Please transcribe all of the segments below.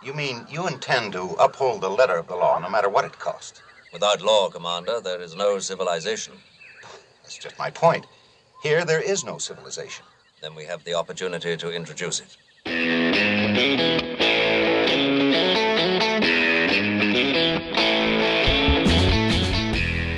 You mean you intend to uphold the letter of the law, no matter what it costs? Without law, Commander, there is no civilization. That's just my point. Here, there is no civilization. Then we have the opportunity to introduce it.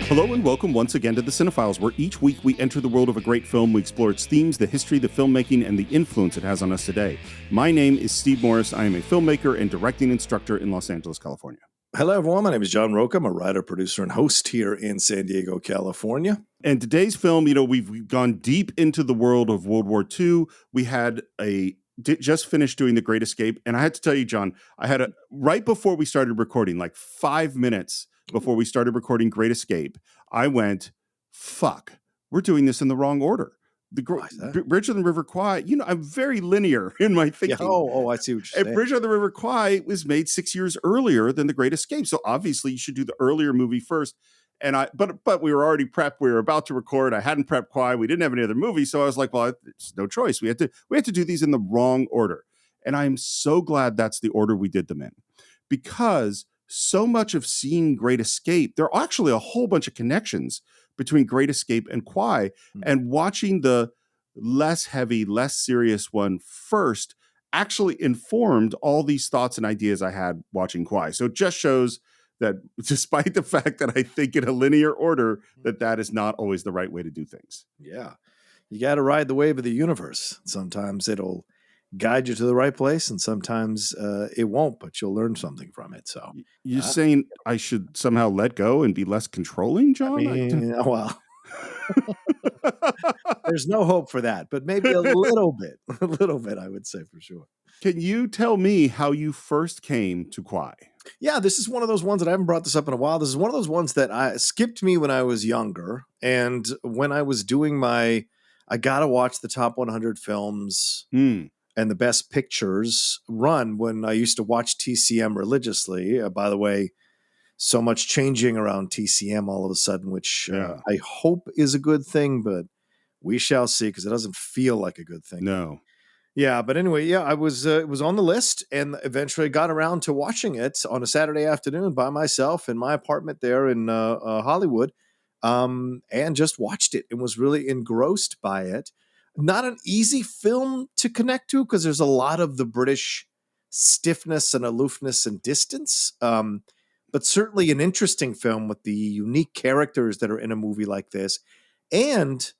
Hello and welcome once again to the Cine-Files, where each week we enter the world of a great film, we explore its themes, the history, the filmmaking, and the influence it has on us today. My name is Steve Morris. I am a filmmaker and directing instructor in Los Angeles, California. Hello, everyone. My name is John Rocha. I'm a writer, producer, and host here in San Diego, California. And today's film, we've gone deep into the world of World War II. We had just finished doing The Great Escape. And I had to tell you, John, right before we started recording, like 5 minutes before we started recording Great Escape, I went, fuck, we're doing this in the wrong order. Bridge on the River Kwai, I'm very linear in my thinking. Yeah, I see what you're saying. Bridge on the River Kwai was made 6 years earlier than The Great Escape. So obviously you should do the earlier movie first. But we were already prepped. We were about to record. I hadn't prepped Kwai. We didn't have any other movies. So I was like, well, it's no choice. We had to do these in the wrong order. And I'm so glad that's the order we did them in, because so much of seeing Great Escape, there are actually a whole bunch of connections between Great Escape and Kwai, and watching the less heavy, less serious one first actually informed all these thoughts and ideas I had watching Kwai. So it just shows that despite the fact that I think in a linear order, that is not always the right way to do things. Yeah. You got to ride the wave of the universe. Sometimes it'll guide you to the right place, and sometimes it won't, but you'll learn something from it. So you're saying I should somehow let go and be less controlling, John? Well, there's no hope for that, but maybe a little bit, I would say, for sure. Can you tell me how you first came to Kwai? Yeah, this is one of those ones that I haven't brought this up in a while. This is one of those ones that skipped me when I was younger. And when I was doing I got to watch the top 100 films and the best pictures run when I used to watch TCM religiously. By the way, so much changing around TCM all of a sudden, which I hope is a good thing, but we shall see, because it doesn't feel like a good thing. No. Yeah, but anyway, I was it was on the list, and eventually got around to watching it on a Saturday afternoon by myself in my apartment there in Hollywood, and just watched it and was really engrossed by it. Not an easy film to connect to, because there's a lot of the British stiffness and aloofness and distance, but certainly an interesting film with the unique characters that are in a movie like this, and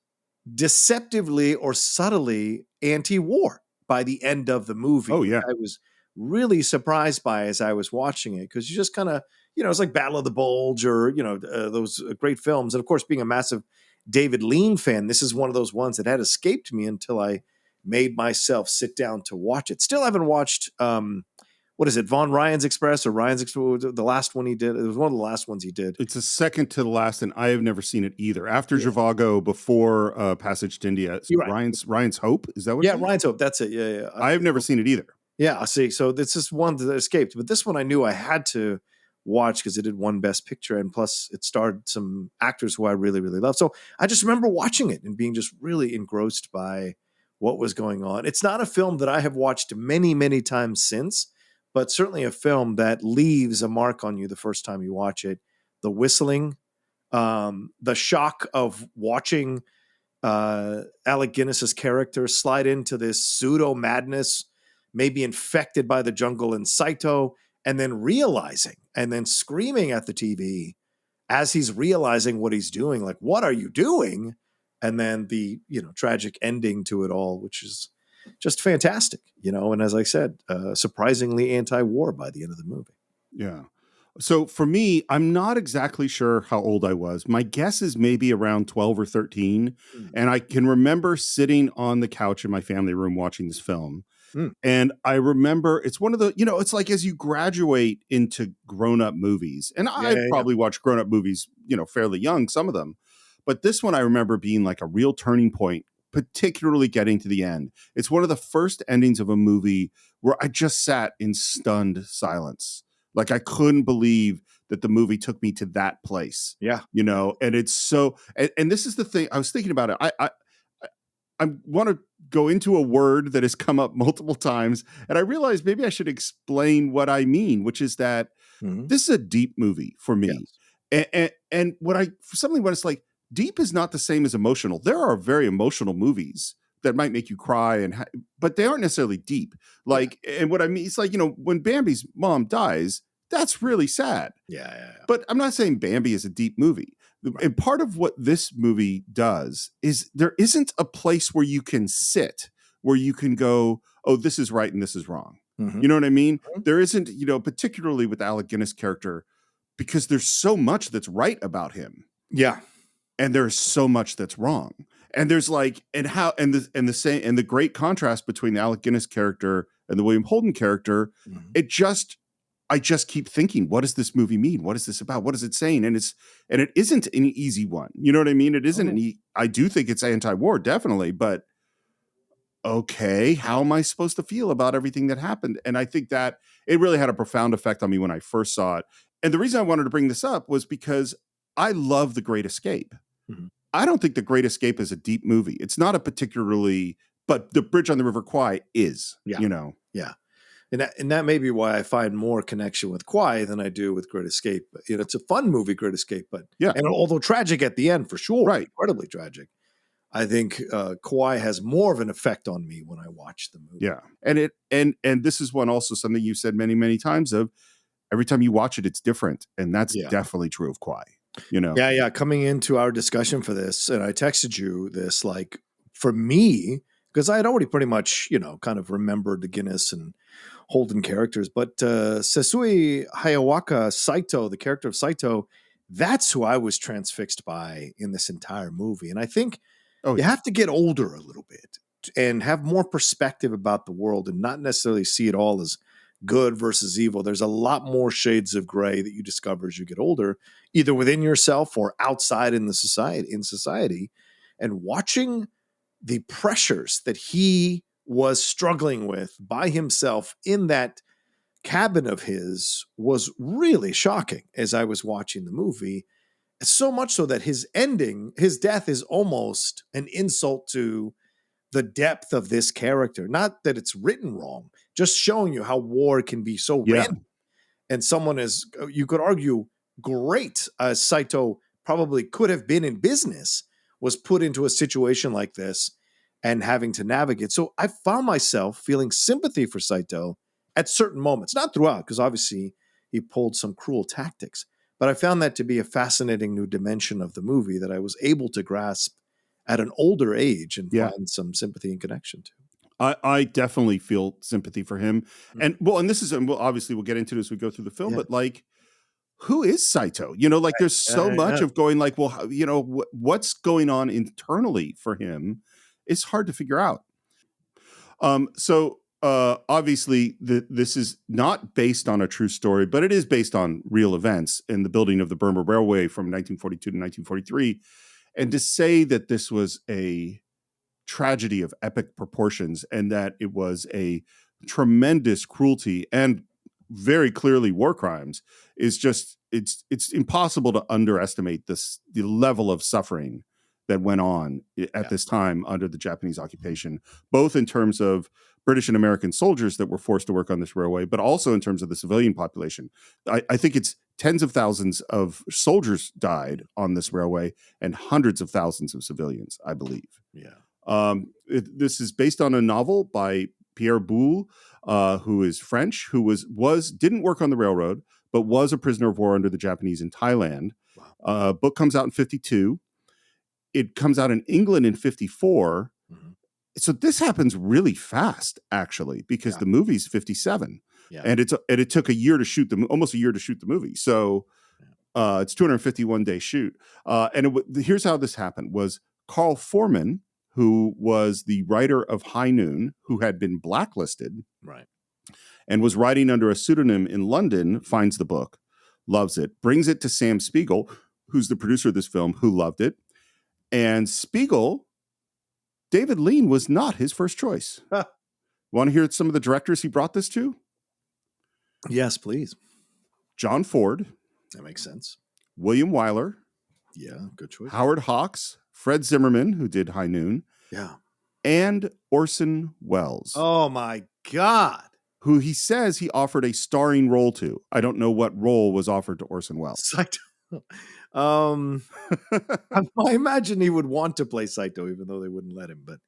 deceptively or subtly anti-war by the end of the movie. Oh, yeah. I was really surprised by as I was watching it, because you just kind of, it's like Battle of the Bulge or, those great films. And of course, being a massive David Lean fan, this is one of those ones that had escaped me until I made myself sit down to watch it. Still haven't watched, what is it, Von Ryan's Express or Ryan's Express, the last one he did. It was one of the last ones he did. It's the second to the last, and I have never seen it either. After Zhivago, before Passage to India. Right. Ryan's Hope, is that what? Yeah, Ryan's Hope. That's it. Yeah. I have never seen it either. Yeah, see. So this is one that escaped, but this one I knew I had to watch because it did won Best Picture, and plus it starred some actors who I really, really love. So I just remember watching it and being just really engrossed by what was going on. It's not a film that I have watched many, many times since, but certainly a film that leaves a mark on you the first time you watch it. The whistling, the shock of watching Alec Guinness's character slide into this pseudo madness, maybe infected by the jungle and Saito, and then realizing and then screaming at the TV as he's realizing what he's doing, like, what are you doing? And then the, tragic ending to it all, which is just fantastic, and as I said, surprisingly anti-war by the end of the movie. Yeah. So for me, I'm not exactly sure how old I was. My guess is maybe around 12 or 13. And I can remember sitting on the couch in my family room watching this film. And I remember it's one of the, it's like as you graduate into grown-up movies, and I probably watched grown-up movies, fairly young, some of them. But this one I remember being like a real turning point, particularly getting to the end. It's one of the first endings of a movie where I just sat in stunned silence. Like I couldn't believe that the movie took me to that place. Yeah. And it's so, and this is the thing I was thinking about it. I want to go into a word that has come up multiple times, and I realized maybe I should explain what I mean, which is that this is a deep movie for me. Yes. And what I, for something when it's like, deep is not the same as emotional. There are very emotional movies that might make you cry, but they aren't necessarily deep. Like, and what I mean, it's like, when Bambi's mom dies, that's really sad. Yeah. But I'm not saying Bambi is a deep movie. Right. And part of what this movie does is there isn't a place where you can sit, where you can go, oh, this is right and this is wrong. Mm-hmm. You know what I mean? There isn't, particularly with Alec Guinness' character, because there's so much that's right about him. Yeah. And there's so much that's wrong. And there's like, and the great contrast between the Alec Guinness character and the William Holden character, I just keep thinking, what does this movie mean? What is this about? What is it saying? And it isn't an easy one. You know what I mean? It isn't I do think it's anti-war, definitely, but okay, how am I supposed to feel about everything that happened? And I think that it really had a profound effect on me when I first saw it. And the reason I wanted to bring this up was because I love The Great Escape. Mm-hmm. I don't think The Great Escape is a deep movie. It's not but The Bridge on the River Kwai is, Yeah. Yeah. And that may be why I find more connection with Kwai than I do with Great Escape. It's a fun movie, Great Escape, but and although tragic at the end for sure, right, incredibly tragic, I think Kwai has more of an effect on me when I watch the movie. Yeah, and this is one also something you said many, many times of every time you watch it, it's different, and that's definitely true of Kwai. Yeah. Coming into our discussion for this, and I texted you this, like for me, because I had already pretty much kind of remembered the Guinness and Holden characters, but Sessue Hayakawa, Saito, the character of Saito, that's who I was transfixed by in this entire movie. And I think you have to get older a little bit and have more perspective about the world and not necessarily see it all as good versus evil. There's a lot more shades of gray that you discover as you get older, either within yourself or outside in society. And watching the pressures that he was struggling with by himself in that cabin of his was really shocking as I was watching the movie. So much so that his death is almost an insult to the depth of this character. Not that it's written wrong, just showing you how war can be so random. And someone you could argue, great as Saito probably could have been in business, was put into a situation like this and having to navigate. So I found myself feeling sympathy for Saito at certain moments, not throughout, because obviously he pulled some cruel tactics. But I found that to be a fascinating new dimension of the movie that I was able to grasp at an older age and find some sympathy and connection to. I definitely feel sympathy for him. And obviously we'll get into this as we go through the film, but like, who is Saito? There's so much of going like, well, what's going on internally for him? It's hard to figure out. Obviously this is not based on a true story, but it is based on real events in the building of the Burma Railway from 1942 to 1943. And to say that this was a tragedy of epic proportions and that it was a tremendous cruelty and very clearly war crimes is just, it's impossible to underestimate the level of suffering that went on at this time under the Japanese occupation, both in terms of British and American soldiers that were forced to work on this railway, but also in terms of the civilian population. I think it's tens of thousands of soldiers died on this railway and hundreds of thousands of civilians, I believe. Yeah. This is based on a novel by Pierre Boulle, who is French, who didn't work on the railroad, but was a prisoner of war under the Japanese in Thailand. Wow. Book comes out in 1952. It comes out in England in 1954. Mm-hmm. So this happens really fast, actually, because the movie's 1957. Yeah. And it took almost a year to shoot the movie. So it's 251-day shoot. Here's how this happened was Carl Foreman, who was the writer of High Noon, who had been blacklisted, right, and was writing under a pseudonym in London, finds the book, loves it, brings it to Sam Spiegel, who's the producer of this film, who loved it. And Spiegel, David Lean was not his first choice. Want to hear some of the directors he brought this to? Yes, please. John Ford. That makes sense. William Wyler. Yeah, good choice. Howard Hawks. Fred Zimmerman, who did High Noon. Yeah. and Orson Welles, Oh my God. who he says he offered a starring role to. I don't know what role was offered to Orson Welles. Saito. I imagine he would want to play Saito, even though they wouldn't let him. But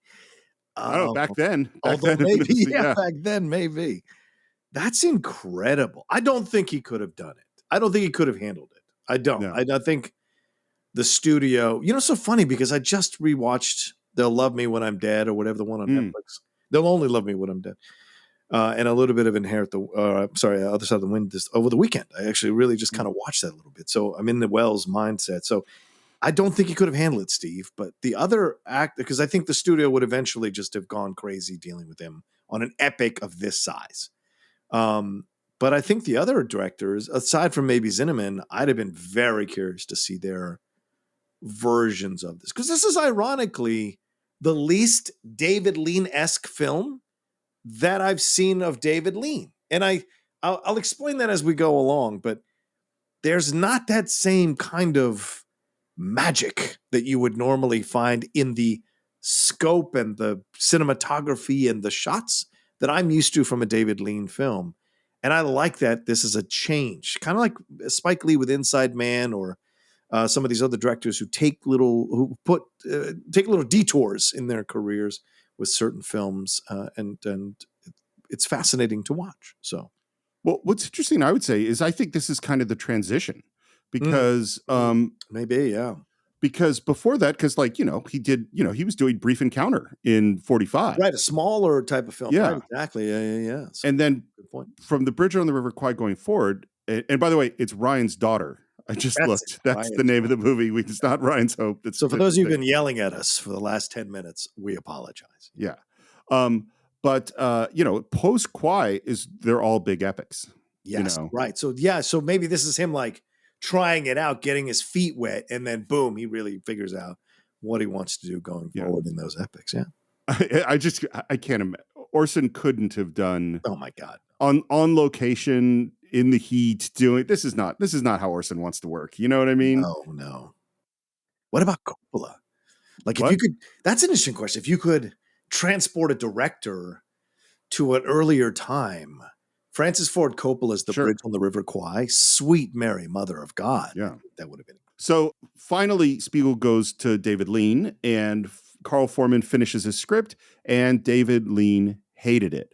I don't know, back then. although Back then, maybe, yeah. back then, maybe. That's incredible. I don't think he could have done it. I don't think he could have handled it. I don't. No. I think the studio, it's so funny because I just rewatched They'll Love Me When I'm Dead or whatever, the one on Netflix. They'll Only Love Me When I'm Dead. And a little bit of Other Side of the Wind over the weekend. I actually really just kind of watched that a little bit. So I'm in the Wells mindset. So I don't think he could have handled it, Steve. But the other act, because I think the studio would eventually just have gone crazy dealing with him on an epic of this size. But I think the other directors, aside from maybe Zinnemann, I'd have been very curious to see their versions of this. Because this is ironically the least David Lean-esque film that I've seen of David Lean. And I'll explain that as we go along, but there's not that same kind of magic that you would normally find in the scope and the cinematography and the shots that I'm used to from a David Lean film. And I like that this is a change, kind of like Spike Lee with Inside Man, or some of these other directors who take little detours in their careers with certain films, and it's fascinating to watch. So, well, what's interesting, I would say, is I think this is kind of the transition because maybe, yeah. Because before that, because he was doing Brief Encounter in 45. Right, a smaller type of film. Yeah. Right, exactly. Yeah. So, and then good point. From The Bridge on the River Kwai going forward, and by the way, it's Ryan's daughter. I just looked. That's the name of the movie. It's not Ryan's Hope. So for those of you who've been yelling at us for the last 10 minutes, we apologize. Yeah. But post Kwai they're all big epics. Yes. Right. So maybe this is him like trying it out, getting his feet wet, and then boom, he really figures out what he wants to do going forward in those epics. Yeah. I can't imagine. Orson couldn't have done. Oh my God. On location in the heat doing this is not how Orson wants to work. You know what I mean? No. What about Coppola? Like if you could, that's an interesting question. If you could transport a director to an earlier time, Francis Ford Coppola's The Bridge on the River Kwai, sweet Mary, Mother of God. Yeah. That would have been. So finally, Spiegel goes to David Lean, and Carl Foreman finishes his script, and David Lean hated it.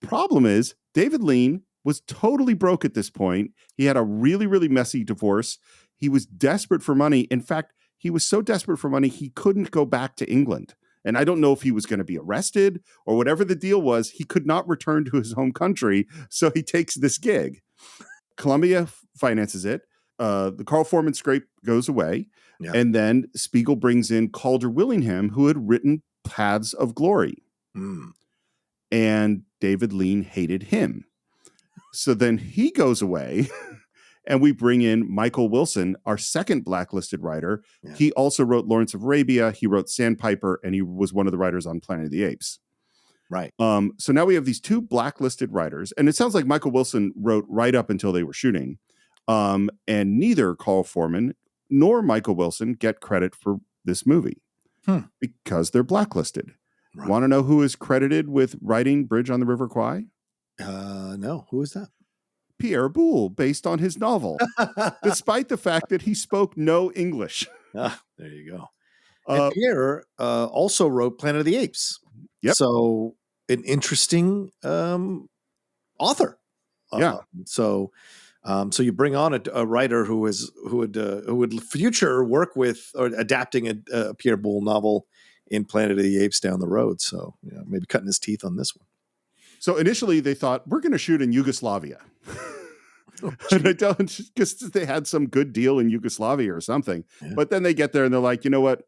Problem is, David Lean was totally broke at this point. He had a really, really messy divorce. He was desperate for money. In fact, he was so desperate for money, he couldn't go back to England. And I don't know if he was going to be arrested or whatever the deal was. He could not return to his home country. So he takes this gig. Columbia finances it. The Carl Foreman script goes away. Yeah. And then Spiegel brings in Calder Willingham, who had written Paths of Glory. And David Lean hated him. So then he goes away. And we bring in Michael Wilson, our second blacklisted writer. Yeah. He also wrote Lawrence of Arabia. He wrote Sandpiper, and he was one of the writers on Planet of the Apes. Right. So now we have these two blacklisted writers, and it sounds like Michael Wilson wrote right up until they were shooting. And neither Carl Foreman nor Michael Wilson get credit for this movie because they're blacklisted. Right. Want to know who is credited with writing Bridge on the River Kwai? No. Who is that? Pierre Boulle, based on his novel, despite the fact that he spoke no English. There you go. And Pierre also wrote Planet of the Apes. Yep. So an interesting author. Yeah. So you bring on a writer who would future work with or adapting a Pierre Boulle novel in Planet of the Apes down the road. So maybe cutting his teeth on this one. So initially they thought we're going to shoot in Yugoslavia. And I don't, because they had some good deal in Yugoslavia or something. Yeah. But then they get there and they're like, you know what?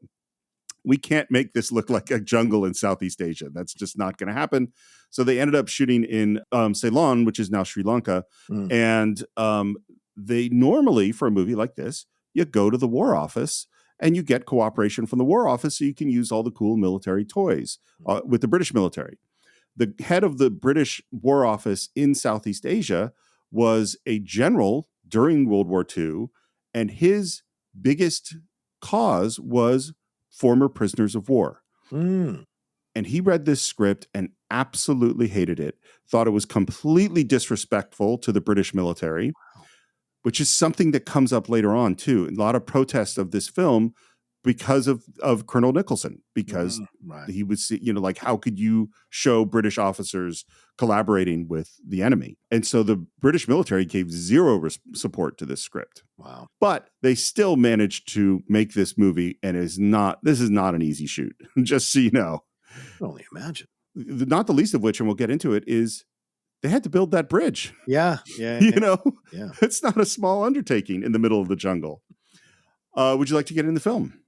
We can't make this look like a jungle in Southeast Asia. That's just not going to happen. So they ended up shooting in Ceylon, which is now Sri Lanka. And they normally, for a movie like this, you go to the War Office and you get cooperation from the War Office so you can use all the cool military toys with the British military. The head of the British War Office in Southeast Asia was a general during World War II, and his biggest cause was former prisoners of war. and he read this script and absolutely hated it, thought it was completely disrespectful to the British military, which is something that comes up later on too. A lot of protests of this film because of Colonel Nicholson, because he was, like, how could you show British officers collaborating with the enemy? And so the British military gave zero support to this script. Wow. But they still managed to make this movie, and this is not an easy shoot, just so you know. I can only imagine. Not the least of which, and we'll get into it, is they had to build that bridge. Yeah. Yeah. Yeah. It's not a small undertaking in the middle of the jungle. Would you like to get in the film?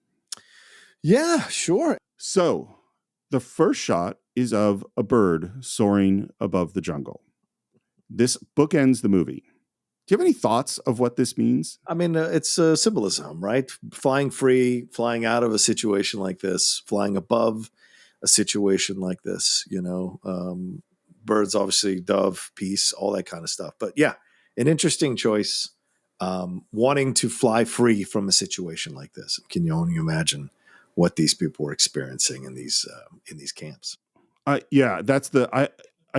Yeah, sure. So the first shot is of a bird soaring above the jungle. This bookends the movie. Do you have any thoughts of what this means? I mean, it's a symbolism, right? Flying free, flying out of a situation like this, flying above a situation like this, birds, obviously, dove, peace, all that kind of stuff. But yeah, an interesting choice, wanting to fly free from a situation like this. Can you only imagine what these people were experiencing in these camps? Yeah, that's I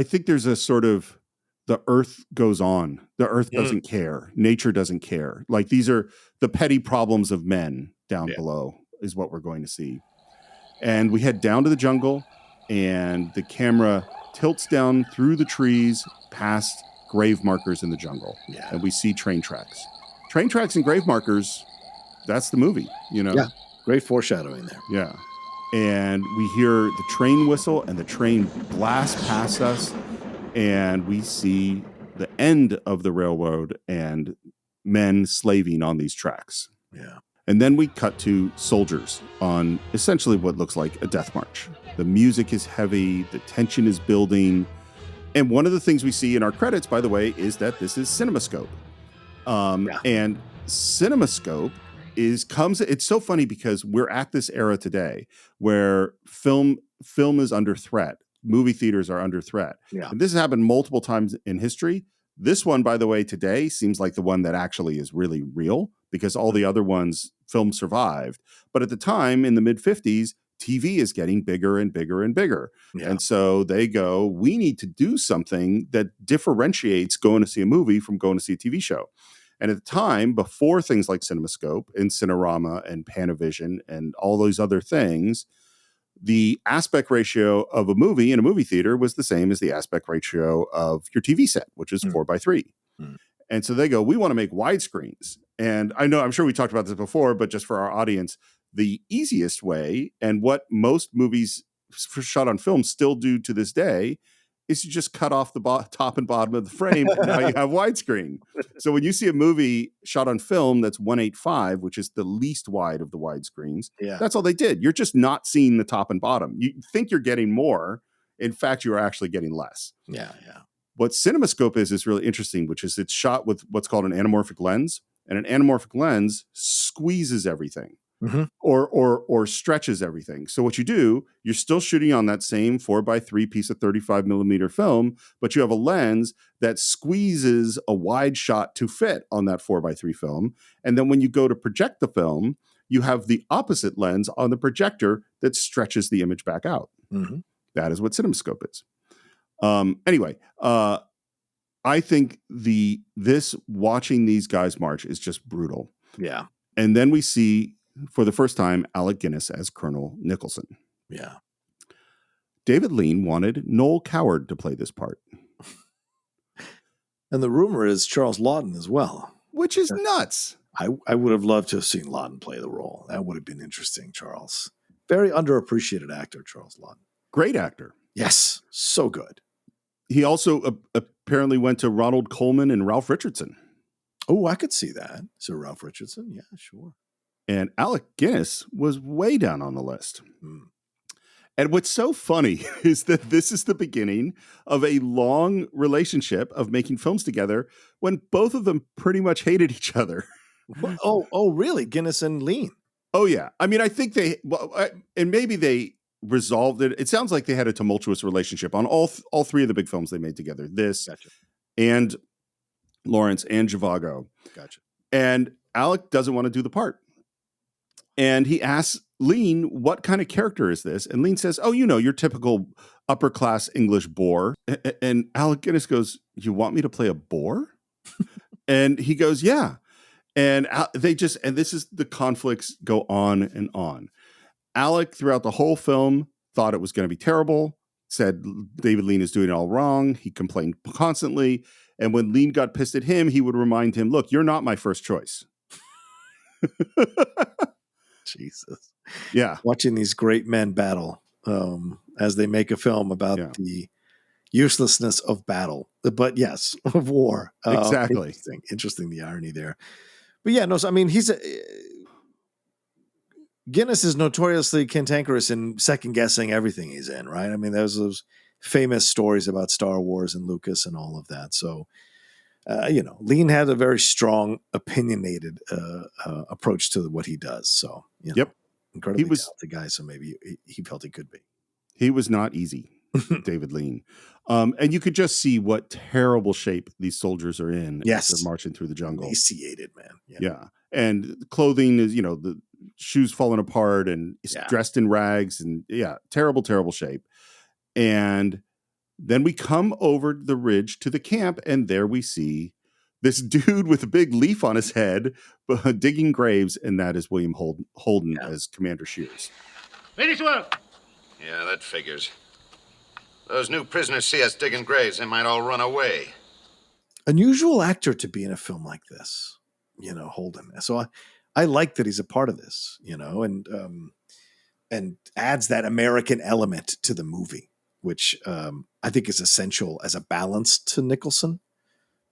think there's a sort of, the earth goes on. The earth doesn't care. Nature doesn't care. Like, these are the petty problems of men down below is what we're going to see. And we head down to the jungle, and the camera tilts down through the trees past grave markers in the jungle. Yeah. And we see train tracks. Train tracks and grave markers, that's the movie, Yeah. Great foreshadowing there. Yeah. And we hear the train whistle, and the train blasts past us, and we see the end of the railroad and men slaving on these tracks. Yeah. And then we cut to soldiers on essentially what looks like a death march. The music is heavy, the tension is building. And one of the things we see in our credits, by the way, is that this is CinemaScope. And CinemaScope it's so funny because we're at this era today where film is under threat. Movie theaters are under threat. Yeah. And this has happened multiple times in history. This one, by the way, today seems like the one that actually is really real, because all the other ones, film survived. But at the time, in the mid-50s, TV is getting bigger and bigger and bigger. Yeah. And so they go, we need to do something that differentiates going to see a movie from going to see a TV show. And at the time, before things like CinemaScope and Cinerama and Panavision and all those other things, the aspect ratio of a movie in a movie theater was the same as the aspect ratio of your TV set, which is 4:3. And so they go, we want to make widescreens. And I'm sure we talked about this before, but just for our audience, the easiest way, and what most movies shot on film still do to this day, is you just cut off the top and bottom of the frame, and now you have widescreen. So when you see a movie shot on film that's 1.8.5, which is the least wide of the widescreens, that's all they did. You're just not seeing the top and bottom. You think you're getting more. In fact, you are actually getting less. Yeah. What CinemaScope is really interesting, which is it's shot with what's called an anamorphic lens, and an anamorphic lens squeezes everything. Or stretches everything. So what you do, you're still shooting on that same 4:3 piece of 35 millimeter film, but you have a lens that squeezes a wide shot to fit on that 4:3 film. And then when you go to project the film, you have the opposite lens on the projector that stretches the image back out. That is what CinemaScope is. Anyway, I think this watching these guys march is just brutal. Yeah. And then we see, for the first time, Alec Guinness as Colonel Nicholson. Yeah. David Lean wanted Noel Coward to play this part. And the rumor is Charles Laughton as well. Which is nuts. I would have loved to have seen Laughton play the role. That would have been interesting, Charles. Very underappreciated actor, Charles Laughton. Great actor. Yes. So good. He also apparently went to Ronald Colman and Ralph Richardson. Oh, I could see that. So Ralph Richardson? Yeah, sure. And Alec Guinness was way down on the list. And what's so funny is that this is the beginning of a long relationship of making films together when both of them pretty much hated each other. Oh, really? Guinness and Lean? Oh, yeah. I mean, I think and maybe they resolved it. It sounds like they had a tumultuous relationship on all three of the big films they made together. This, and Lawrence, and Zhivago. Gotcha. And Alec doesn't want to do the part. And he asks Lean, what kind of character is this? And Lean says, oh, your typical upper class English bore. And Alec Guinness goes, you want me to play a bore? And he goes, yeah. And and this is the conflicts go on and on. Alec, throughout the whole film, thought it was going to be terrible, said David Lean is doing it all wrong. He complained constantly. And when Lean got pissed at him, he would remind him, look, you're not my first choice. Jesus. Yeah. Watching these great men battle as they make a film about the uselessness of battle, but yes, of war. Exactly. Interesting the irony there. But yeah, no, so, I mean, Guinness is notoriously cantankerous in second guessing everything he's in, right? I mean, there's those famous stories about Star Wars and Lucas and all of that. So, Lean had a very strong, opinionated approach to what he does. So, incredibly talented guy. So maybe he felt he could be. He was not easy, David Lean. And you could just see what terrible shape these soldiers are in as they're marching through the jungle. Emaciated, man. Yeah. And clothing is, the shoes falling apart and dressed in rags and terrible, terrible shape. And then we come over the ridge to the camp, and there we see this dude with a big leaf on his head digging graves, and that is William Holden as Commander Shears. Finish work. Yeah, that figures. Those new prisoners see us digging graves, they might all run away. Unusual actor to be in a film like this, Holden. So I like that he's a part of this, and adds that American element to the movie, which I think is essential as a balance to Nicholson.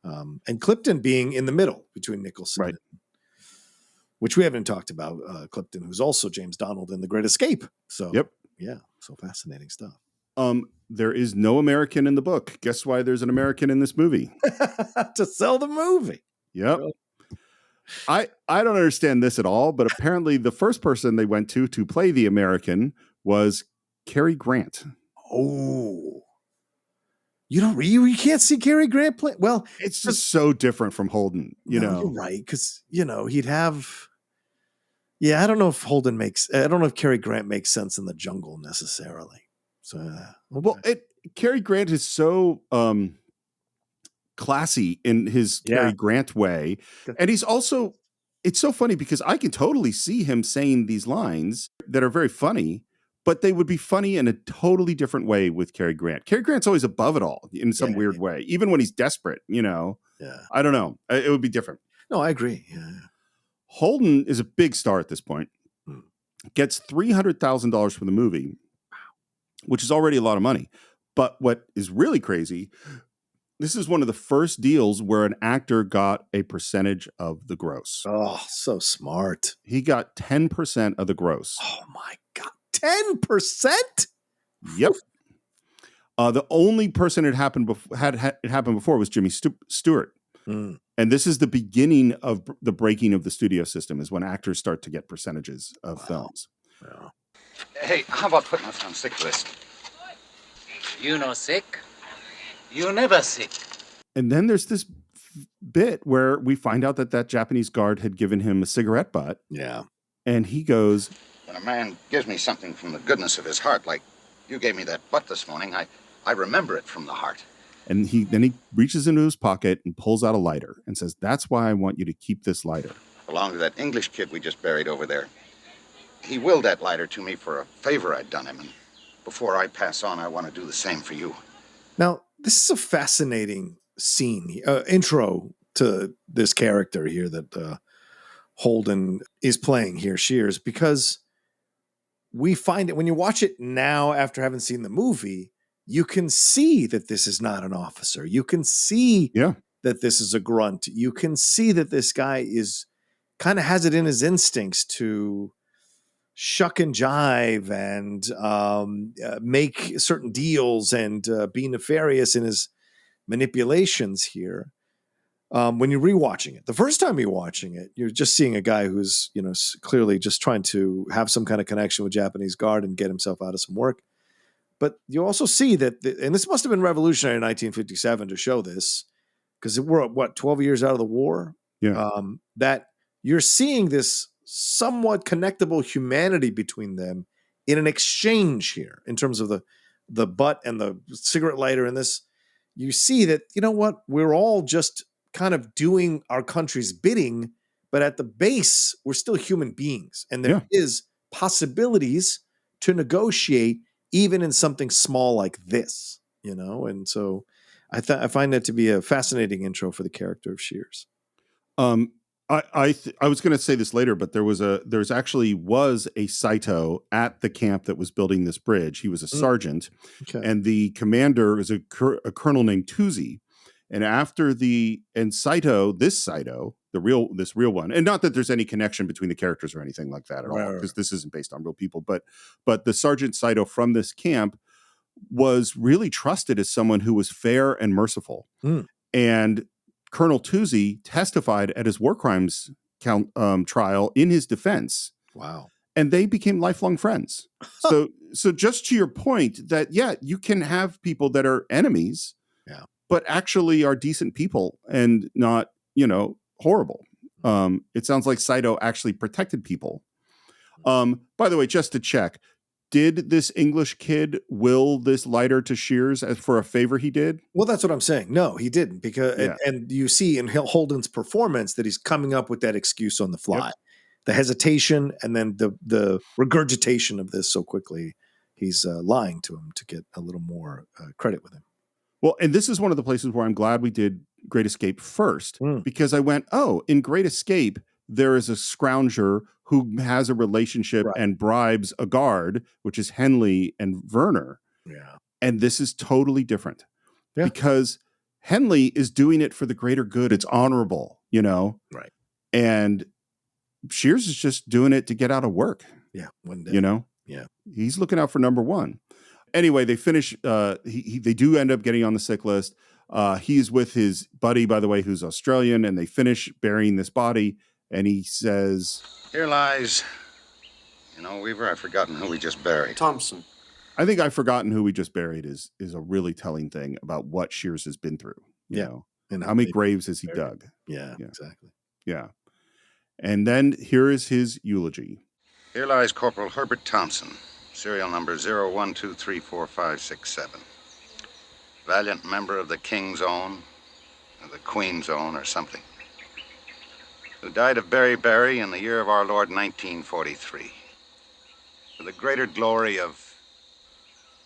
And Clifton being in the middle between Nicholson, right. Which we haven't talked about, Clifton, who's also James Donald in The Great Escape. So, so fascinating stuff. There is no American in the book. Guess why there's an American in this movie? To sell the movie. Yep. Really? I don't understand this at all, but apparently the first person they went to play the American was Cary Grant. Oh. You can't see Cary Grant play. Well, it's just so different from Holden, You're right. Because, he'd have. Yeah, I don't know if I don't know if Cary Grant makes sense in the jungle necessarily. So, okay. Cary Grant is so classy in his Cary Grant way. And he's also, it's so funny because I can totally see him saying these lines that are very funny, but they would be funny in a totally different way with Cary Grant. Cary Grant's always above it all in some weird way, even when he's desperate, Yeah. I don't know. It would be different. No, I agree. Yeah. Holden is a big star at this point. Gets $300,000 for the movie, which is already a lot of money. But what is really crazy, this is one of the first deals where an actor got a percentage of the gross. Oh, so smart. He got 10% of the gross. Oh my God. 10%? Yep. The only person it happened had it happened before was Jimmy Stewart. And this is the beginning of the breaking of the studio system, is when actors start to get percentages of films. Wow. Hey, how about putting us on sick list? You no sick? You never sick. And then there's this bit where we find out that Japanese guard had given him a cigarette butt. Yeah. And he goes, when a man gives me something from the goodness of his heart, like you gave me that butt this morning, I remember it from the heart. And then he reaches into his pocket and pulls out a lighter and says, that's why I want you to keep this lighter. Belonged to that English kid we just buried over there. He willed that lighter to me for a favor I'd done him. And before I pass on, I want to do the same for you. Now, this is a fascinating scene, intro to this character here that Holden is playing here, Shears, because we find it when you watch it now after having seen the movie, you can see that this is not an officer. You can see that this is a grunt. You can see that this guy is kind of has it in his instincts to shuck and jive and make certain deals and be nefarious in his manipulations here. When you're rewatching it, the first time you're watching it, you're just seeing a guy who's, clearly just trying to have some kind of connection with Japanese guard and get himself out of some work. But you also see that, and this must have been revolutionary in 1957 to show this, because we're 12 years out of the war. Yeah. That you're seeing this somewhat connectable humanity between them in an exchange here in terms of the butt and the cigarette lighter in this. You see that, you know what, we're all just kind of doing our country's bidding, but at the base, we're still human beings. And there is possibilities to negotiate even in something small like this, you know? And so I find that to be a fascinating intro for the character of Shears. I was going to say this later, but there's actually a Saito at the camp that was building this bridge. He was a sergeant, and the commander is a colonel named Tuzi. And Saito, this real one, and not that there's any connection between the characters or anything like that at all, because this isn't based on real people, but the Sergeant Saito from this camp was really trusted as someone who was fair and merciful. And Colonel Tuzi testified at his war crimes trial in his defense. Wow. And they became lifelong friends. So just to your point that, you can have people that are enemies, but actually are decent people and not, horrible. It sounds like Saito actually protected people. By the way, just to check, did this English kid will this lighter to Shears for a favor he did? Well, that's what I'm saying. No, he didn't, because and you see in Holden's performance that he's coming up with that excuse on the fly, the hesitation, and then the regurgitation of this so quickly. He's lying to him to get a little more credit with him. Well, and this is one of the places where I'm glad we did Great Escape first, because I went, in Great Escape, there is a scrounger who has a relationship and bribes a guard, which is Henley and Werner. Yeah. And this is totally different because Henley is doing it for the greater good. It's honorable, Right. And Shears is just doing it to get out of work. Yeah. One day. Yeah. He's looking out for number one. Anyway, they finish. They do end up getting on the sick list. He's with his buddy, by the way, who's Australian, and they finish burying this body. And he says, "Here lies, Weaver, I've forgotten who we just buried." Thompson. I think I've forgotten who we just buried is a really telling thing about what Shears has been through. You know, and how many graves has he dug? Yeah, exactly. Yeah. And then here is his eulogy. "Here lies Corporal Herbert Thompson, serial number 01234567. Valiant member of the King's Own, or the Queen's Own, or something, who died of beriberi in the year of our Lord 1943. For the greater glory of...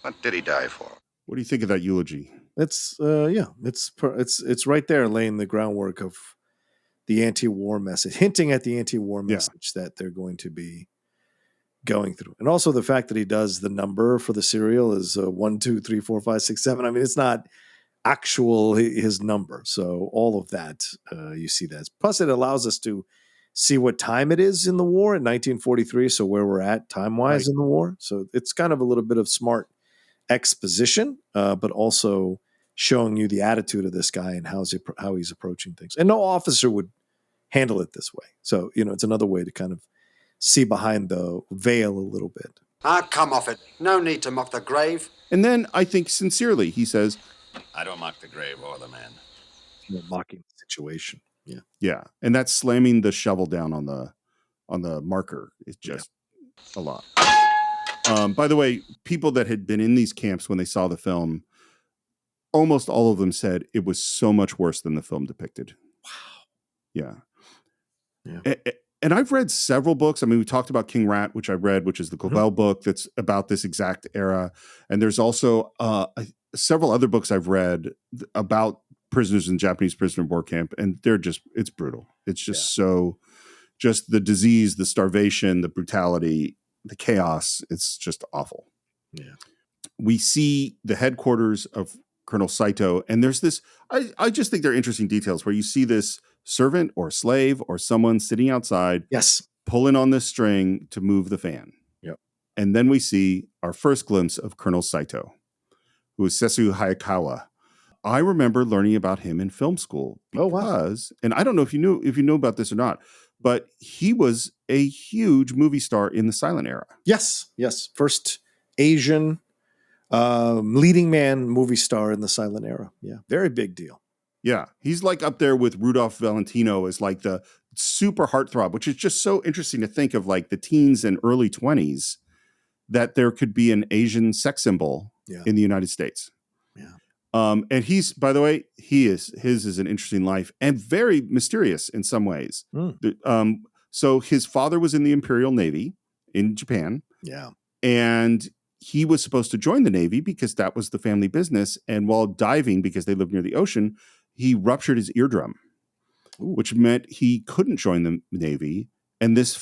What did he die for?" What do you think of that eulogy? It's it's right there laying the groundwork of the anti-war message, hinting at the anti-war message that they're going to be going through. And also the fact that he does the number for the serial is 1, 2, 3, 4, 5, 6, 7. I mean, it's not actual his number. So all of that, you see that. Plus it allows us to see what time it is in the war in 1943. So where we're at time-wise in the war. So it's kind of a little bit of smart exposition, but also showing you the attitude of this guy and how he's approaching things. And no officer would handle it this way. So, it's another way to kind of see behind the veil a little bit. Come off it. No need to mock the grave. And then I think sincerely, he says, "I don't mock the grave or the man." Mocking the situation. Yeah. Yeah. And that's slamming the shovel down on the marker is just a lot. By the way, people that had been in these camps when they saw the film, almost all of them said it was so much worse than the film depicted. Wow. Yeah. Yeah. And I've read several books. I mean, we talked about King Rat, which I read, which is the Clavell book that's about this exact era. And there's also several other books I've read about prisoners in Japanese prisoner of war camp. And it's brutal. It's just just the disease, the starvation, the brutality, the chaos. It's just awful. Yeah. We see the headquarters of Colonel Saito, and there's this, I just think they're interesting details where you see this servant or slave or someone sitting outside, pulling on this string to move the fan. Yep. And then we see our first glimpse of Colonel Saito, who is Sessue Hayakawa. I remember learning about him in film school because, and I don't know if you know about this or not, but he was a huge movie star in the silent era. Yes. First Asian leading man movie star in the silent era. Yeah, very big deal. Yeah, he's like up there with Rudolph Valentino as like the super heartthrob, which is just so interesting to think of, like the teens and early 20s, that there could be an Asian sex symbol in the United States. Yeah. And he's, by the way, his is an interesting life and very mysterious in some ways. So his father was in the Imperial Navy in Japan. Yeah. And he was supposed to join the Navy because that was the family business. And while diving, because they lived near the ocean, he ruptured his eardrum, which meant he couldn't join the Navy. And this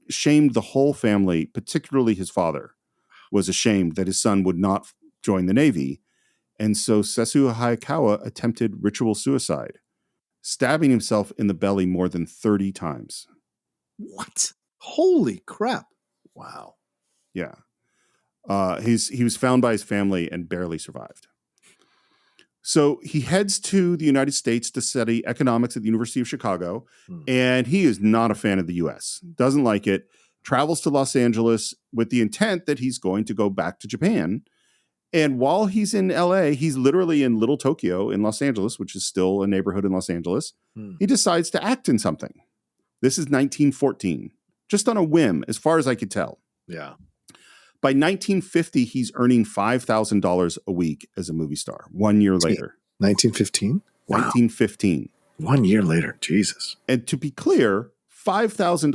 shamed the whole family, particularly his father, was ashamed that his son would not join the Navy. And so Sessue Hayakawa attempted ritual suicide, stabbing himself in the belly more than 30 times. What? Holy crap. Wow. Yeah. He was found by his family and barely survived. So he heads to the United States to study economics at the University of Chicago, and he is not a fan of the U.S., doesn't like it, travels to Los Angeles with the intent that he's going to go back to Japan. And while he's in L.A., he's literally in Little Tokyo in Los Angeles, which is still a neighborhood in Los Angeles. He decides to act in something. This is 1914, just on a whim, as far as I could tell. Yeah. By 1950, he's earning $5,000 a week as a movie star. 1 year later. 1915? Wow. 1915. 1 year later. Jesus. And to be clear, $5,000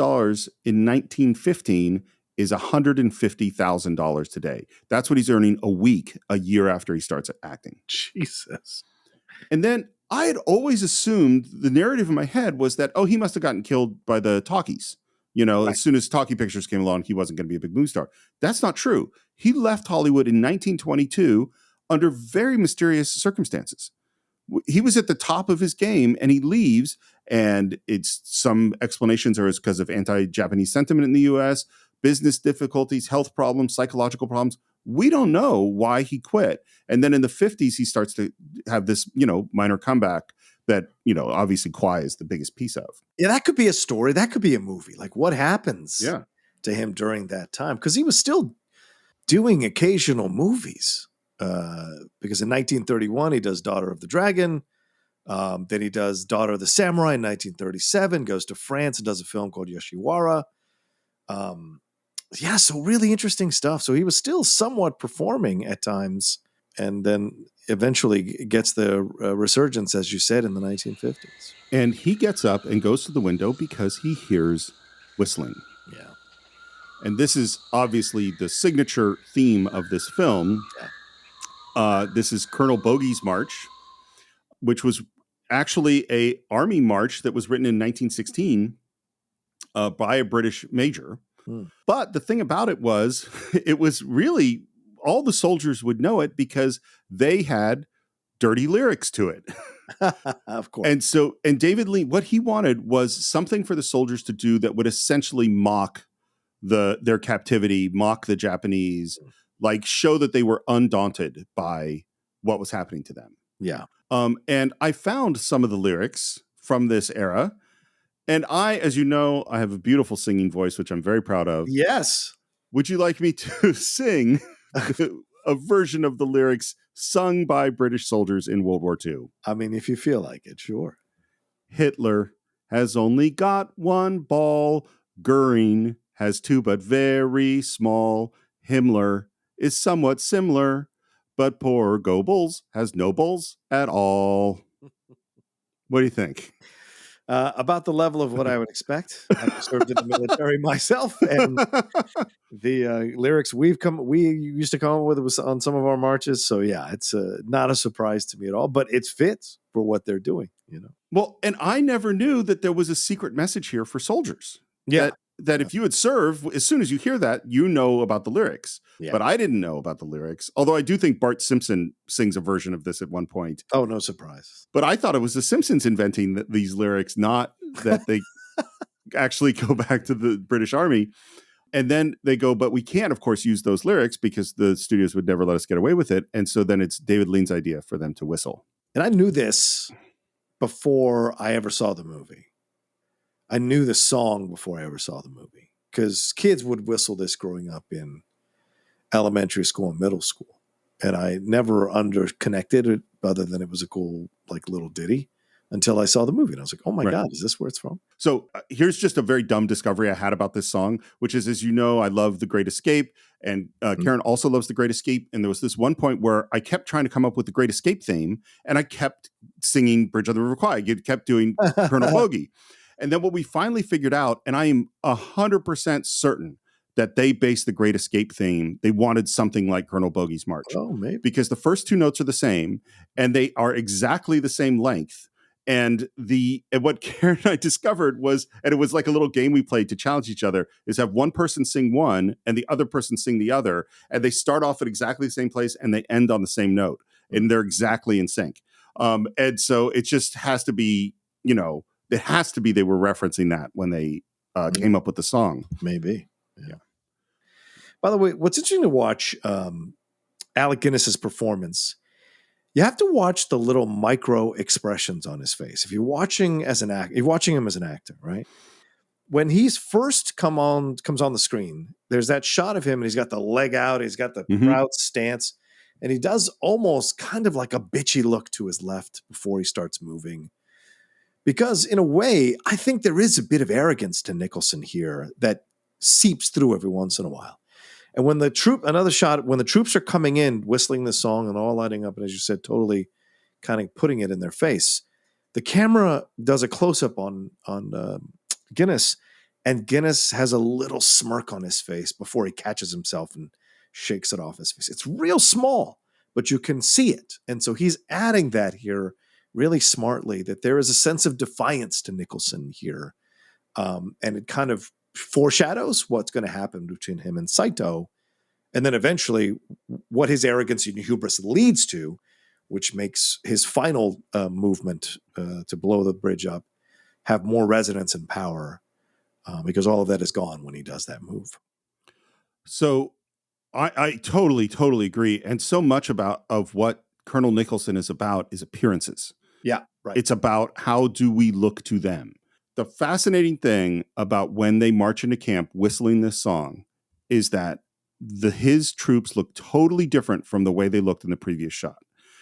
in 1915 is $150,000 today. That's what he's earning a week, a year after he starts acting. Jesus. And then I had always assumed, the narrative in my head was that, he must have gotten killed by the talkies. You know, right. As soon as talkie pictures came along, he wasn't going to be a big movie star. That's not true. He left Hollywood in 1922 under very mysterious circumstances. He was at the top of his game and he leaves, and it's some explanations are because of anti-Japanese sentiment in the US, business difficulties, health problems, psychological problems. We don't know why he quit. And then in the 50s, he starts to have this, minor comeback that, obviously Kwai is the biggest piece of. Yeah, that could be a story. That could be a movie. Like what happens to him during that time? Because he was still doing occasional movies. Because in 1931, he does Daughter of the Dragon. Then he does Daughter of the Samurai in 1937, goes to France and does a film called Yoshiwara. So really interesting stuff. So he was still somewhat performing at times, and then eventually gets the resurgence, as you said, in the 1950s. And he gets up and goes to the window because he hears whistling. Yeah. And this is obviously the signature theme of this film. Yeah. This is Colonel Bogey's March, which was actually a army march that was written in 1916 by a British major. But the thing about it was really, all the soldiers would know it because they had dirty lyrics to it. Of course. And David Lean, what he wanted was something for the soldiers to do that would essentially mock their captivity, mock the Japanese, like show that they were undaunted by what was happening to them. Yeah. And I found some of the lyrics from this era. And as you know, I have a beautiful singing voice, which I'm very proud of. Yes. Would you like me to sing a version of the lyrics sung by British soldiers in World War II? I mean, if you feel like it, sure. Hitler has only got one ball. Goering has two, but very small. Himmler is somewhat similar, but poor Goebbels has no balls at all. What do you think? About the level of what I would expect. I've served in the military myself, and the lyrics we used to come up with was on some of our marches. So yeah, it's not a surprise to me at all, but it fits for what they're doing. Well, and I never knew that there was a secret message here for soldiers. Yeah. That if you would serve, as soon as you hear that, you know about the lyrics. Yeah. But I didn't know about the lyrics. Although I do think Bart Simpson sings a version of this at one point. Oh, no surprise. But I thought it was the Simpsons inventing these lyrics, not that they actually go back to the British Army. And then they go, but we can't, of course, use those lyrics because the studios would never let us get away with it. And so then it's David Lean's idea for them to whistle. And I knew this before I ever saw the movie. I knew the song before I ever saw the movie because kids would whistle this growing up in elementary school and middle school. And I never connected it other than it was a cool like little ditty until I saw the movie. And I was like, oh my Right. God, is this where it's from? So here's just a very dumb discovery I had about this song, which is, as you know, I love The Great Escape, and Karen also loves The Great Escape. And there was this one point where I kept trying to come up with the Great Escape theme, and I kept singing Bridge on the River Kwai. I kept doing Colonel Bogey. And then what we finally figured out, and I am 100% certain that they based the Great Escape theme, they wanted something like Colonel Bogey's March. Oh, maybe. Because the first two notes are the same, and they are exactly the same length. And what Karen and I discovered was, and it was like a little game we played to challenge each other, is have one person sing one and the other person sing the other, and they start off at exactly the same place and they end on the same note, and they're exactly in sync. And so it just has to be, it has to be they were referencing that when they came up with the song. Maybe. Yeah. By the way, what's interesting to watch Alec Guinness's performance, you have to watch the little micro expressions on his face. If you're watching as an actor, you're watching him as an actor, right? When he's first comes on the screen, there's that shot of him and he's got the leg out, he's got the proud stance, and he does almost kind of like a bitchy look to his left before he starts moving. Because in a way, I think there is a bit of arrogance to Nicholson here that seeps through every once in a while. And when another shot, when the troops are coming in, whistling this song and all lighting up, and as you said, totally kind of putting it in their face, the camera does a close-up on Guinness, and Guinness has a little smirk on his face before he catches himself and shakes it off his face. It's real small, but you can see it. And so he's adding that here really smartly, that there is a sense of defiance to Nicholson here. And it kind of foreshadows what's going to happen between him and Saito, and then eventually what his arrogance and hubris leads to, which makes his final movement to blow the bridge up have more resonance and power, because all of that is gone when he does that move. So I totally agree. And so much of what Colonel Nicholson is about is appearances. Yeah, right. It's about how do we look to them. The fascinating thing about when they march into camp whistling this song is that his troops look totally different from the way they looked in the previous shot.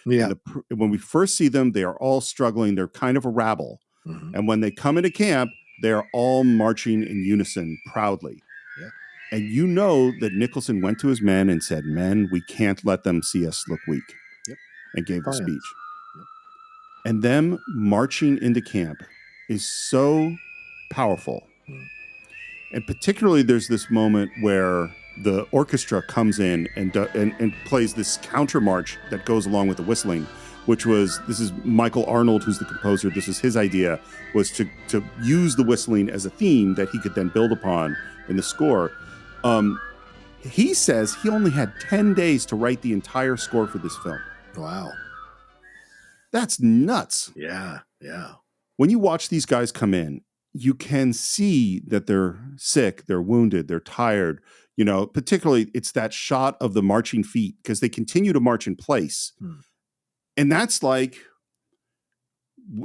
Yeah. When we first see them, they are all struggling. They're kind of a rabble. Mm-hmm. And when they come into camp, they are all marching in unison proudly. Yeah. And you know that Nicholson went to his men and said, "Men, we can't let them see us look weak." Yep. And gave the speech. Yep. And them marching into camp is so powerful. And particularly there's this moment where the orchestra comes in and plays this counter march that goes along with the whistling, this is Michael Arnold, who's the composer. This is his idea, was to use the whistling as a theme that he could then build upon in the score. He says he only had 10 days to write the entire score for this film. Wow. That's nuts. Yeah, yeah. When you watch these guys come in, you can see that they're sick, they're wounded, they're tired. Particularly it's that shot of the marching feet because they continue to march in place. And that's like,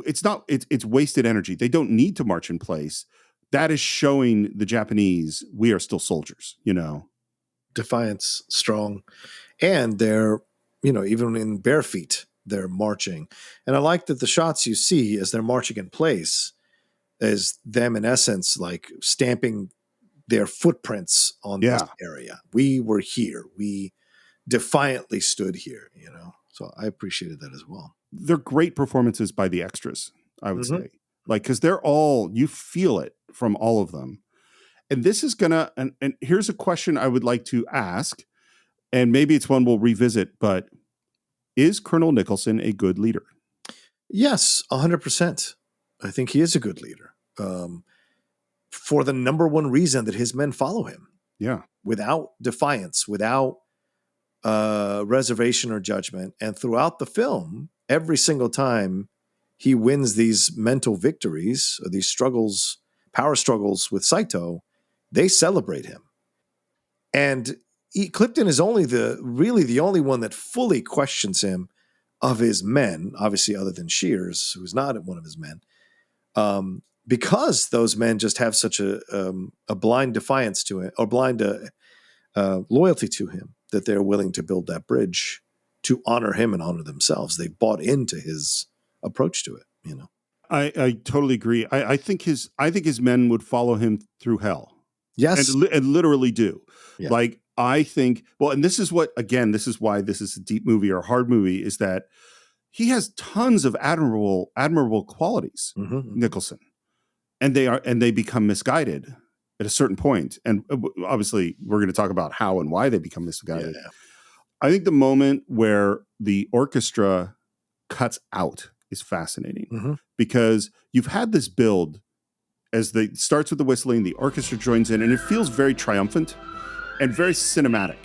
it's wasted energy. They don't need to march in place. That is showing the Japanese we are still soldiers, Defiance, strong. And they're, even in bare feet, they're marching. And I like that the shots you see as they're marching in place is them in essence, like stamping their footprints on this area. We were here. We defiantly stood here, So I appreciated that as well. They're great performances by the extras, I would say. Like, because you feel it from all of them. And this is and here's a question I would like to ask, and maybe it's one we'll revisit, but is Colonel Nicholson a good leader? Yes, 100%. I think he is a good leader. For the number one reason that his men follow him. Yeah. Without defiance, without reservation or judgment. And throughout the film, every single time he wins these mental victories, or these struggles, power struggles with Saito, they celebrate him. And Clifton is really the only one that fully questions him of his men, obviously other than Shears, who's not one of his men, because those men just have such a blind defiance to it, or blind loyalty to him, that they're willing to build that bridge to honor him and honor themselves. They bought into his approach to it, you know. I totally agree. I think his men would follow him through hell. Yes. And literally do. Yeah. Like, I think, well, and this is what, again, this is why this is a deep movie or a hard movie, is that he has tons of admirable qualities, Nicholson. And they become misguided at a certain point. And obviously we're going to talk about how and why they become misguided. Yeah. I think the moment where the orchestra cuts out is fascinating because you've had this build as they starts with the whistling, the orchestra joins in, and it feels very triumphant and very cinematic.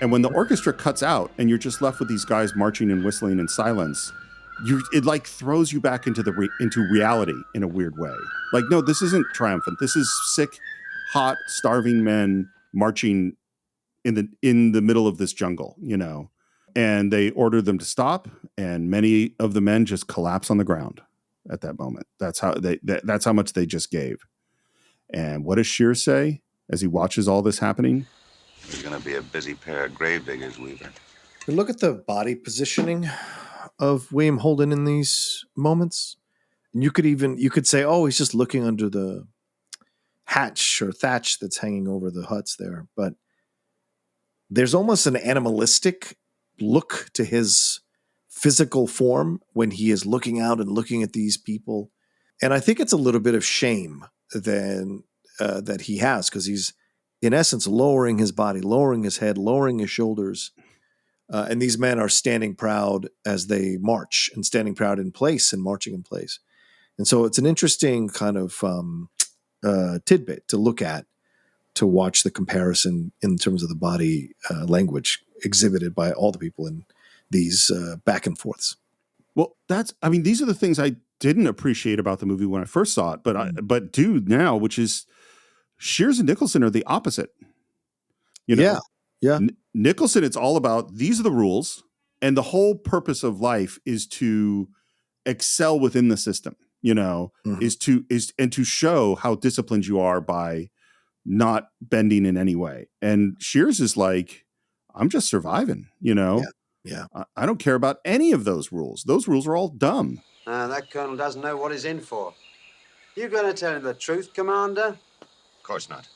And when the orchestra cuts out and you're just left with these guys marching and whistling in silence, it like throws you back into into reality in a weird way. Like, no, this isn't triumphant. This is sick, hot, starving men marching in the middle of this jungle, you know. And they order them to stop, and many of the men just collapse on the ground at that moment. That's how much they just gave. And what does Shears say as he watches all this happening? We're going to be a busy pair of gravediggers, Weaver. Look at the body positioning of William Holden in these moments. And you could say, oh, he's just looking under the hatch or thatch that's hanging over the huts there. But there's almost an animalistic look to his physical form when he is looking out and looking at these people. And I think it's a little bit of shame that he has, because he's, in essence, lowering his body, lowering his head, lowering his shoulders. And these men are standing proud as they march, and standing proud in place and marching in place. And so it's an interesting kind of tidbit to look at, to watch the comparison in terms of the body language exhibited by all the people in these back and forths. Well, these are the things I didn't appreciate about the movie when I first saw it, but do now, which is Shears and Nicholson are the opposite. You know? Yeah. Nicholson, it's all about, these are the rules, and the whole purpose of life is to excel within the system, you know, is to show how disciplined you are by not bending in any way. And Shears is like, I'm just surviving, you know? Yeah. I don't care about any of those rules. Those rules are all dumb. That colonel doesn't know what he's in for. You going to tell him the truth, Commander? Of course not.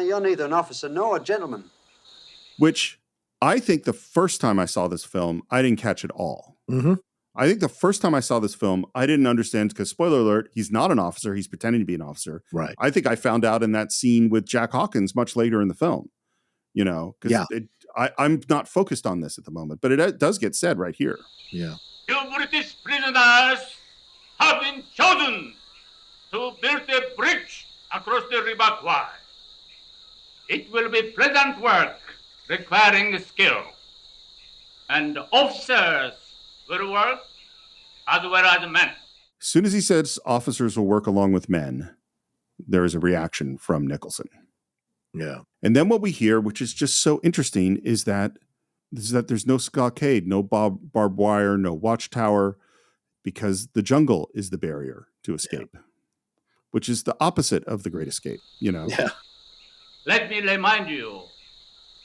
You're neither an officer nor a gentleman. Which I think the first time I saw this film, I didn't catch it all. I think the first time I saw this film, I didn't understand, because, spoiler alert, he's not an officer. He's pretending to be an officer. Right. I think I found out in that scene with Jack Hawkins much later in the film, you know, because I'm not focused on this at the moment, but it does get said right here. Yeah. You British prisoners have been chosen to build a bridge across the River Kwai. It will be pleasant work requiring skill, and officers will work as well as men. As soon as he says officers will work along with men, there is a reaction from Nicholson. Yeah. And then what we hear, which is just so interesting, is that there's no stockade, no barbed wire, no watchtower, because the jungle is the barrier to escape, which is the opposite of the Great Escape, you know? Yeah. Let me remind you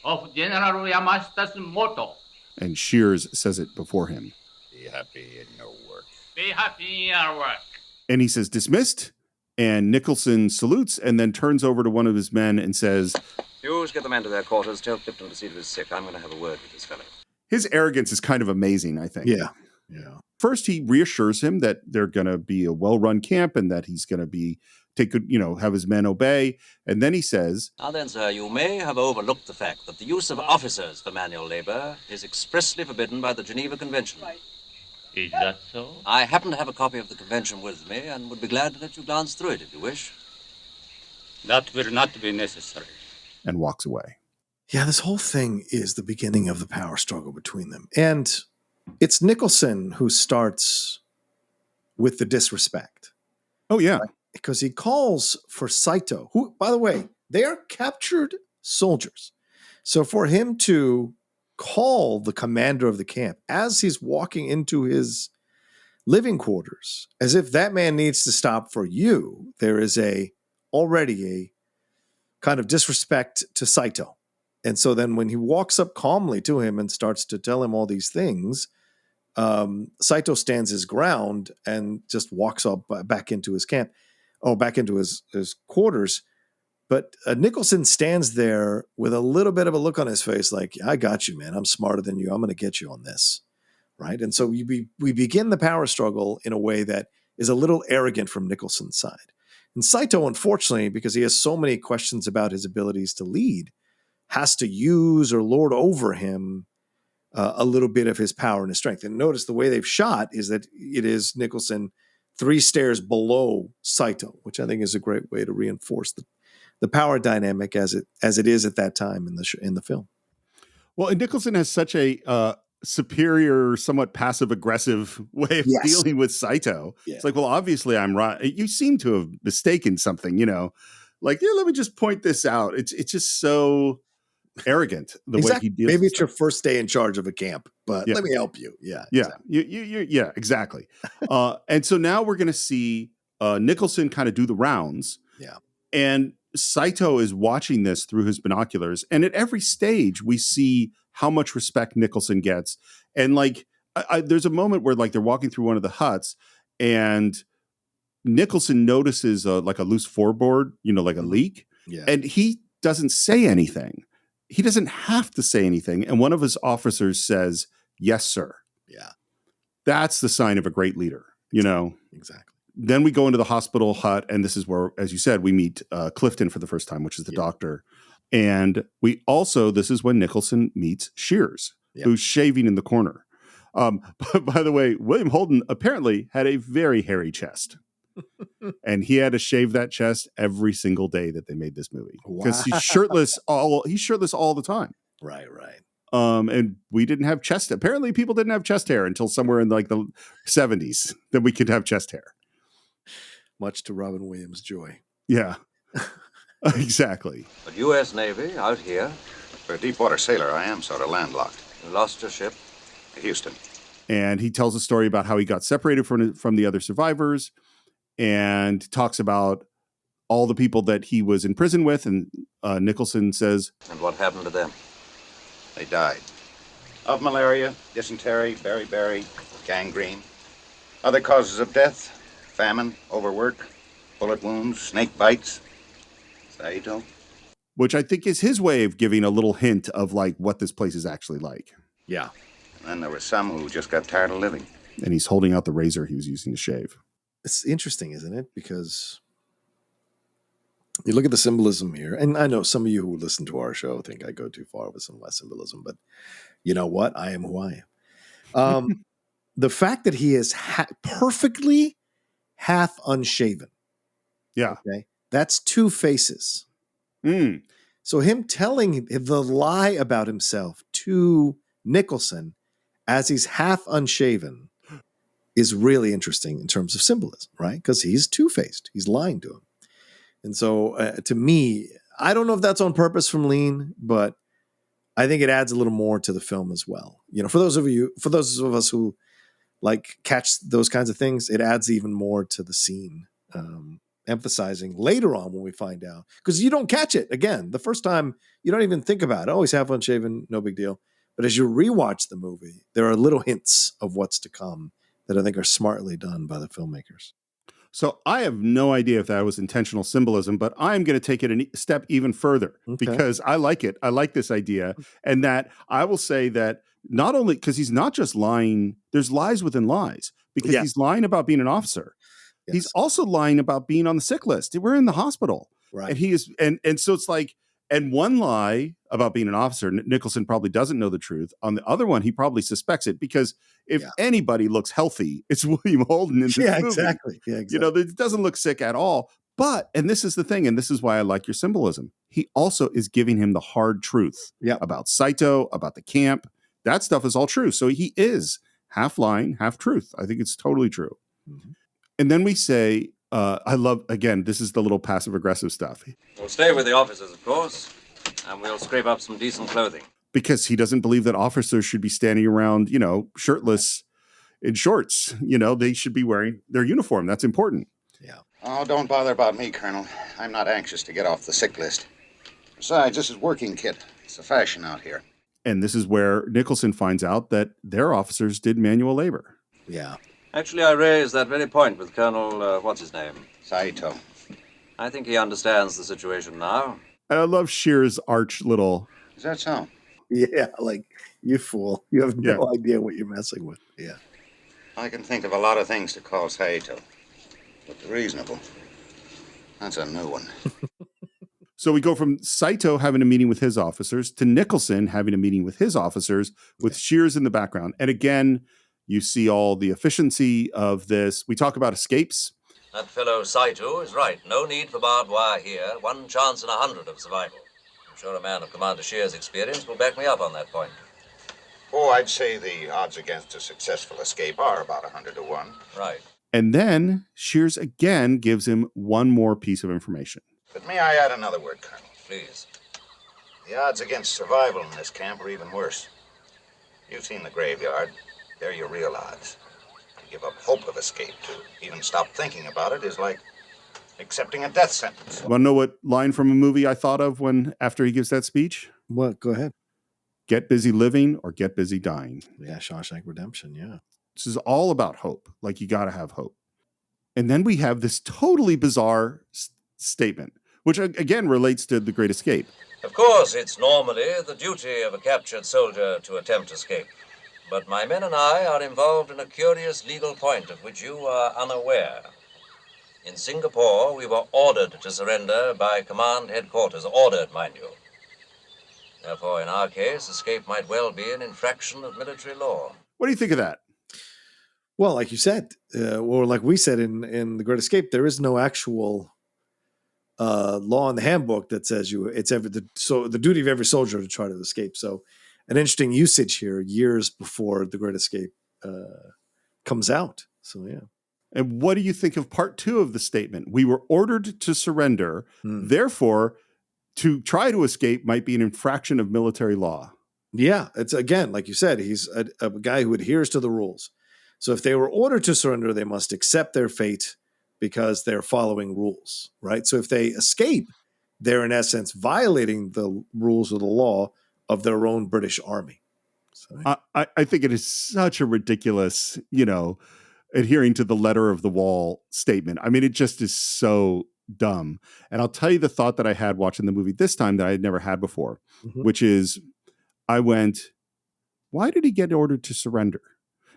of General Yamashita's motto. And Shears says it before him. Be happy in your work. Be happy in your work. And he says, dismissed. And Nicholson salutes and then turns over to one of his men and says, Hughes, get the men to their quarters. Tell Clifton to see to his sick. I'm going to have a word with this fellow. His arrogance is kind of amazing, I think. Yeah. First, he reassures him that they're going to be a well-run camp and that he's going to have his men obey. And then he says, Now then, sir, you may have overlooked the fact that the use of officers for manual labor is expressly forbidden by the Geneva Convention. Is that so? I happen to have a copy of the convention with me and would be glad to let you glance through it if you wish. That will not be necessary. and walks away. Yeah, this whole thing is the beginning of the power struggle between them. And it's Nicholson who starts with the disrespect. Oh, yeah. Because he calls for Saito, who, by the way, they are captured soldiers. So for him to call the commander of the camp as he's walking into his living quarters, as if that man needs to stop for you, there is already a kind of disrespect to Saito. And so then when he walks up calmly to him and starts to tell him all these things, Saito stands his ground and just walks up back into his camp, back into his quarters. But Nicholson stands there with a little bit of a look on his face like, I got you, man. I'm smarter than you. I'm going to get you on this. Right. And so we begin the power struggle in a way that is a little arrogant from Nicholson's side. And Saito, unfortunately, because he has so many questions about his abilities to lead, has to use or lord over him a little bit of his power and his strength. And notice the way they've shot is that it is Nicholson 3 stairs below Saito, which I think is a great way to reinforce the power dynamic as it is at that time in the film. Well, and Nicholson has such a superior, somewhat passive aggressive way of dealing with Saito. Yeah. It's like, well, obviously I'm right. You seem to have mistaken something, like, yeah, let me just point this out. It's just so arrogant the way he deals. Maybe it's your first day in charge of a camp, but let me help you. Yeah. Yeah, exactly. And so now we're going to see Nicholson kind of do the rounds. Yeah. And Saito is watching this through his binoculars. And at every stage we see how much respect Nicholson gets. And like, there's a moment where like they're walking through one of the huts and Nicholson notices like a loose floorboard, like a leak. Yeah. And he doesn't say anything. He doesn't have to say anything. And one of his officers says, yes, sir. Yeah. That's the sign of a great leader, Exactly. Then we go into the hospital hut. And this is where, as you said, we meet Clifton for the first time, which is the doctor. And this is when Nicholson meets Shears, who's shaving in the corner. But by the way, William Holden apparently had a very hairy chest. And he had to shave that chest every single day that they made this movie because he's shirtless all the time. Right. And we didn't have chest. Apparently people didn't have chest hair until somewhere in like the 70s that we could have chest hair. Much to Robin Williams' joy. Yeah, exactly. But U.S. Navy out here. For a deep water sailor, I am sort of landlocked. You lost your ship? Houston. And he tells a story about how he got separated from the other survivors. And talks about all the people that he was in prison with. And Nicholson says, and what happened to them? They died. Of malaria, dysentery, beriberi, gangrene. Other causes of death, famine, overwork, bullet wounds, snake bites. Saito. Which I think is his way of giving a little hint of like what this place is actually like. Yeah. And then there were some who just got tired of living. And he's holding out the razor he was using to shave. It's interesting, isn't it? Because you look at the symbolism here, and I know some of you who listen to our show think I go too far with some of my symbolism, but you know what? I am who I am. The fact that he is perfectly half unshaven. Yeah. Okay. That's 2 faces. So him telling the lie about himself to Nicholson as he's half unshaven is really interesting in terms of symbolism, right? Because he's two-faced. He's lying to him. And so to me, I don't know if that's on purpose from Lean, but I think it adds a little more to the film as well. For those of us who like catch those kinds of things, it adds even more to the scene, emphasizing later on when we find out. Because you don't catch it. Again, the first time, you don't even think about it. Always half unshaven, no big deal. But as you rewatch the movie, there are little hints of what's to come that I think are smartly done by the filmmakers. So I have no idea if that was intentional symbolism, but I'm going to take it a step even further because I like it. I like this idea. And that I will say that not only because he's not just lying, there's lies within lies because he's lying about being an officer. Yes. He's also lying about being on the sick list. We're in the hospital. Right. And he is. And so it's like, and one lie about being an officer, Nicholson probably doesn't know the truth. On the other one, he probably suspects it because if anybody looks healthy, it's William Holden in this movie. Exactly. Yeah, exactly. It doesn't look sick at all. But, and this is the thing, and this is why I like your symbolism. He also is giving him the hard truth about Saito, about the camp. That stuff is all true. So he is half lying, half truth. I think it's totally true. Mm-hmm. And then we say, I love, again, this is the little passive aggressive stuff. We'll stay with the officers, of course, and we'll scrape up some decent clothing. Because he doesn't believe that officers should be standing around, shirtless in shorts. They should be wearing their uniform. That's important. Yeah. Oh, don't bother about me, Colonel. I'm not anxious to get off the sick list. Besides, this is working kit. It's the fashion out here. And this is where Nicholson finds out that their officers did manual labor. Yeah. Actually, I raised that very point with Colonel, what's his name? Saito. I think he understands the situation now. And I love Shears' arch little... Is that so? Yeah, like, you fool. You have no Yeah. idea what you're messing with. Yeah. I can think of a lot of things to call Saito. But the reasonable, that's a new one. So we go from Saito having a meeting with his officers to Nicholson having a meeting with his officers with Shears in the background. And again, you see all the efficiency of this. We talk about escapes. That fellow Saito is right. No need for barbed wire here. 1 chance in 100 of survival. I'm sure a man of Commander Shears' experience will back me up on that point. Oh, I'd say the odds against a successful escape are about 100 to 1. Right. And then Shears again gives him one more piece of information. But may I add another word, Colonel? Please. The odds against survival in this camp are even worse. You've seen the graveyard. They're your real odds. To give up hope of escape, to even stop thinking about it, is like accepting a death sentence. Want to know what line from a movie I thought of after he gives that speech? What? Go ahead. Get busy living or get busy dying. Yeah, Shawshank Redemption, yeah. This is all about hope. Like, you got to have hope. And then we have this totally bizarre statement, which again relates to The Great Escape. Of course, it's normally the duty of a captured soldier to attempt escape. But my men and I are involved in a curious legal point of which you are unaware. In Singapore, we were ordered to surrender by command headquarters. Ordered, mind you. Therefore, in our case, escape might well be an infraction of military law. What do you think of that? Well, like you said, or like we said in The Great Escape, there is no actual law in the handbook that says the duty of every soldier to try to escape. So an interesting usage here years before The Great Escape comes out. So, yeah. And what do you think of part 2 of the statement? We were ordered to surrender. Therefore, to try to escape might be an infraction of military law. Yeah. It's, again, like you said, he's a guy who adheres to the rules. So if they were ordered to surrender, they must accept their fate because they're following rules, right? So if they escape, they're in essence violating the rules of the law of their own British army. So, I think it is such a ridiculous, adhering to the letter of the wall statement. I mean, it just is so dumb. And I'll tell you the thought that I had watching the movie this time that I had never had before, which is I went, why did he get ordered to surrender?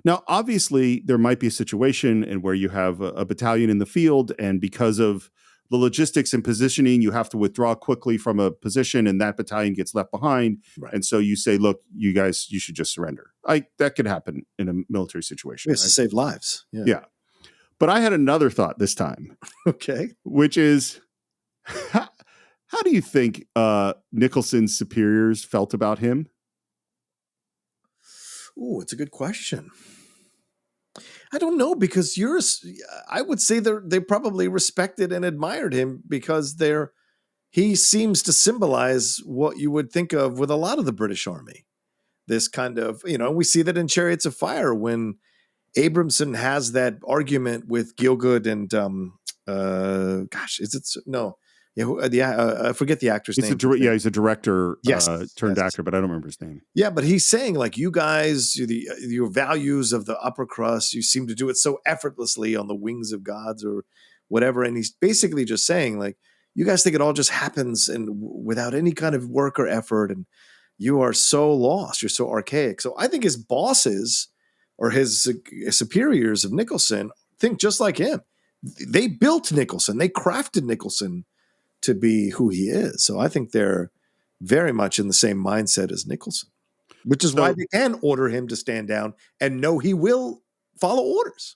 Now, obviously, there might be a situation in where you have a battalion in the field, and because of the logistics and positioning, you have to withdraw quickly from a position, and that battalion gets left behind. Right. And so you say, look, you guys, you should just surrender. That could happen in a military situation. Yes, right? To save lives. Yeah. But I had another thought this time. Okay. Which is, how do you think Nicholson's superiors felt about him? Oh, it's a good question. I don't know, because I would say they probably respected and admired him because he seems to symbolize what you would think of with a lot of the British Army. This kind of, we see that in Chariots of Fire when Abramson has that argument with Gielgud and, I forget the actor's name. He's a director turned actor, but I don't remember his name. Yeah, but he's saying, like, you guys, your values of the upper crust, you seem to do it so effortlessly on the wings of gods or whatever. And he's basically just saying, like, you guys think it all just happens and without any kind of work or effort, and you are so lost, you're so archaic. So I think his bosses or his superiors of Nicholson think just like him. They built Nicholson. They crafted Nicholson to be who he is. So I think they're very much in the same mindset as Nicholson, which is why they can order him to stand down and know he will follow orders,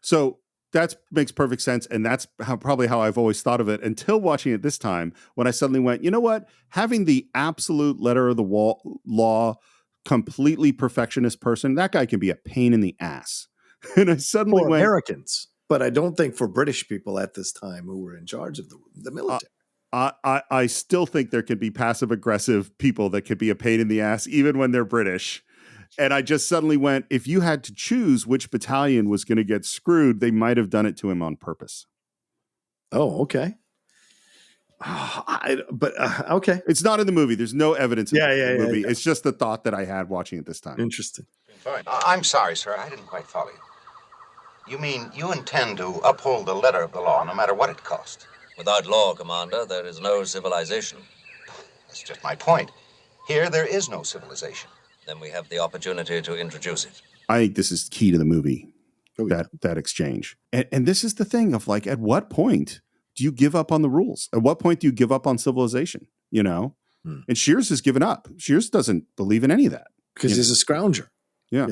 So that makes perfect sense. And that's probably how I've always thought of it until watching it this time, when I suddenly went, you know what? Having the absolute letter of the law, completely perfectionist person, that guy can be a pain in the ass. And I suddenly went, Americans. But I don't think for British people at this time who were in charge of the military. I still think there could be passive-aggressive people that could be a pain in the ass, even when they're British. And I just suddenly went, if you had to choose which battalion was going to get screwed, they might have done it to him on purpose. Oh, okay. Okay. It's not in the movie. There's no evidence of Yeah, it in the movie. yeah. It's just the thought that I had watching it this time. Interesting. Fine. I'm sorry, sir. I didn't quite follow you. You mean you intend to uphold the letter of the law no matter what it costs? Without law, Commander, there is no civilization. That's just my point. Here, there is no civilization. Then we have the opportunity to introduce it. I think this is key to the movie, yeah. that exchange. And this is the thing of like, at what point do you give up on the rules? At what point do you give up on civilization? You know? And Shears has given up. Shears doesn't believe in any of that. Because he's a scrounger. Yeah.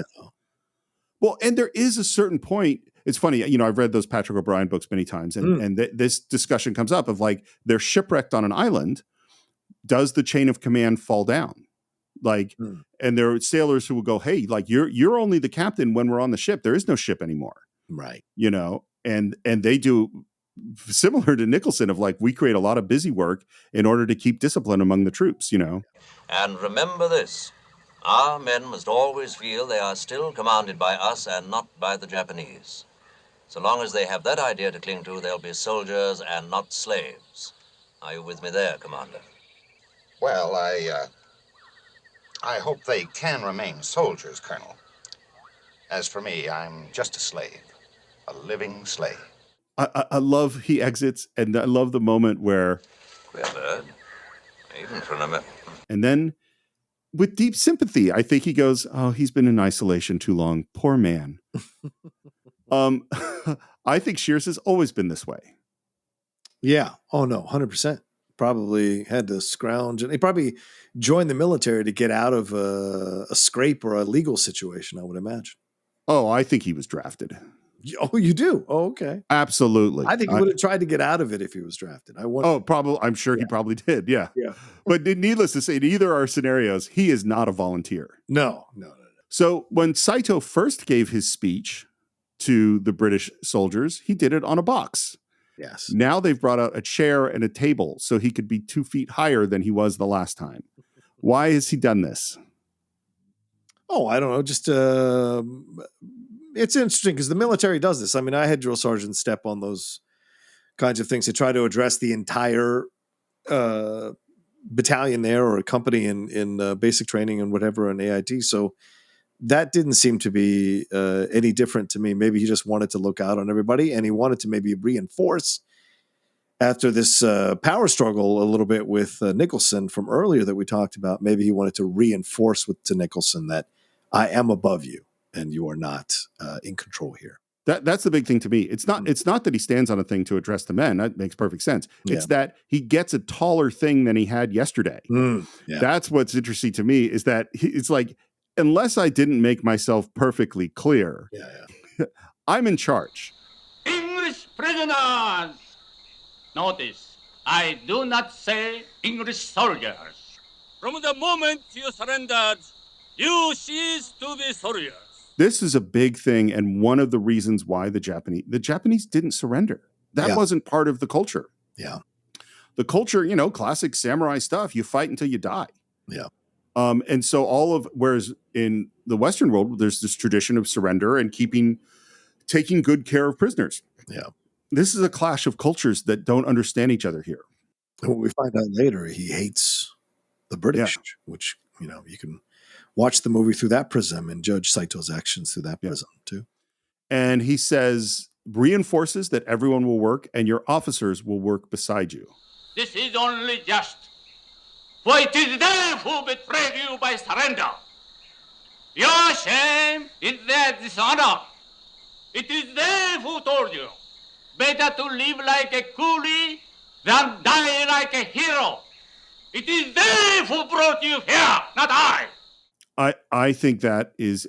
Well, and there is a certain point. It's funny, you know, I've read those Patrick O'Brian books many times, and this discussion comes up of like, they're shipwrecked on an island. Does the chain of command fall down? Like, and there are sailors who will go, hey, like you're only the captain when we're on the ship. There is no ship anymore. Right. You know, and they do similar to Nicholson of like, we create a lot of busy work in order to keep discipline among the troops, you know. And remember this, our men must always feel they are still commanded by us and not by the Japanese. So long as they have that idea to cling to, they'll be soldiers and not slaves. Are you with me there, Commander? Well, I hope they can remain soldiers, Colonel. As for me, I'm just a slave, a living slave. I love he exits, and I love the moment where... Queer bird. Even for a minute. And then, with deep sympathy, I think he goes, oh, he's been in isolation too long. Poor man. I think Shears has always been this way. Yeah. Oh, no, 100%. Probably had to scrounge, and he probably joined the military to get out of a scrape or a legal situation, I would imagine. Oh, I think he was drafted. Oh, you do? Oh, okay. Absolutely. I think he would have tried to get out of it if he was drafted. Probably. I'm sure he probably did. Yeah. Yeah. But needless to say, in either our scenarios, he is not a volunteer. No. So when Saito first gave his speech to the British soldiers, he did it on a box. Yes. Now they've brought out a chair and a table so he could be 2 feet higher than he was the last time. Why has he done this? Oh, I don't know. Just it's interesting because the military does this. I mean, I had drill sergeants step on those kinds of things to try to address the entire battalion there or a company in basic training and whatever in AIT. So that didn't seem to be any different to me. Maybe he just wanted to look out on everybody, and he wanted to maybe reinforce after this power struggle a little bit with Nicholson from earlier that we talked about. Maybe he wanted to reinforce to Nicholson that I am above you and you are not in control here. That's the big thing to me. It's not that he stands on a thing to address the men. That makes perfect sense. It's that he gets a taller thing than he had yesterday. That's what's interesting to me, is that it's like, unless I didn't make myself perfectly clear, I'm in charge. English prisoners! Notice, I do not say English soldiers. From the moment you surrendered, you cease to be soldiers. This is a big thing, and one of the reasons why the Japanese didn't surrender. That wasn't part of the culture. Yeah. The culture, you know, classic samurai stuff, you fight until you die. Yeah. And so whereas in the Western world, there's this tradition of surrender and taking good care of prisoners. Yeah. This is a clash of cultures that don't understand each other here. And what we find out later, he hates the British, which, you know, you can watch the movie through that prism and judge Saito's actions through that prism too. And he says, reinforces that everyone will work and your officers will work beside you. This is only just. For it is they who betrayed you by surrender. Your shame is their dishonor. It is they who told you, better to live like a coolie than die like a hero. It is they who brought you here, not I. I think that is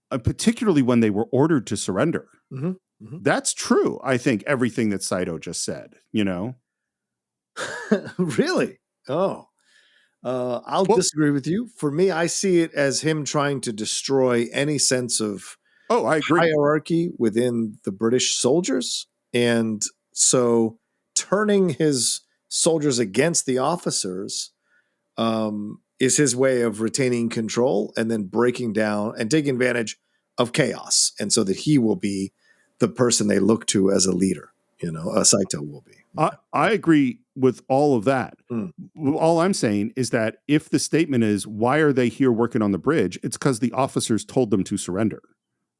particularly when they were ordered to surrender. Mm-hmm. Mm-hmm. That's true. I think everything that Saito just said, you know. Really? Oh, I'll disagree with you. For me, I see it as him trying to destroy any sense of I agree. hierarchy within the British soldiers. And so turning his soldiers against the officers is his way of retaining control and then breaking down and taking advantage of chaos. And so that he will be the person they look to as a leader, Saito will be. I agree with all of that. Mm. All I'm saying is that if the statement is, why are they here working on the bridge? It's because the officers told them to surrender.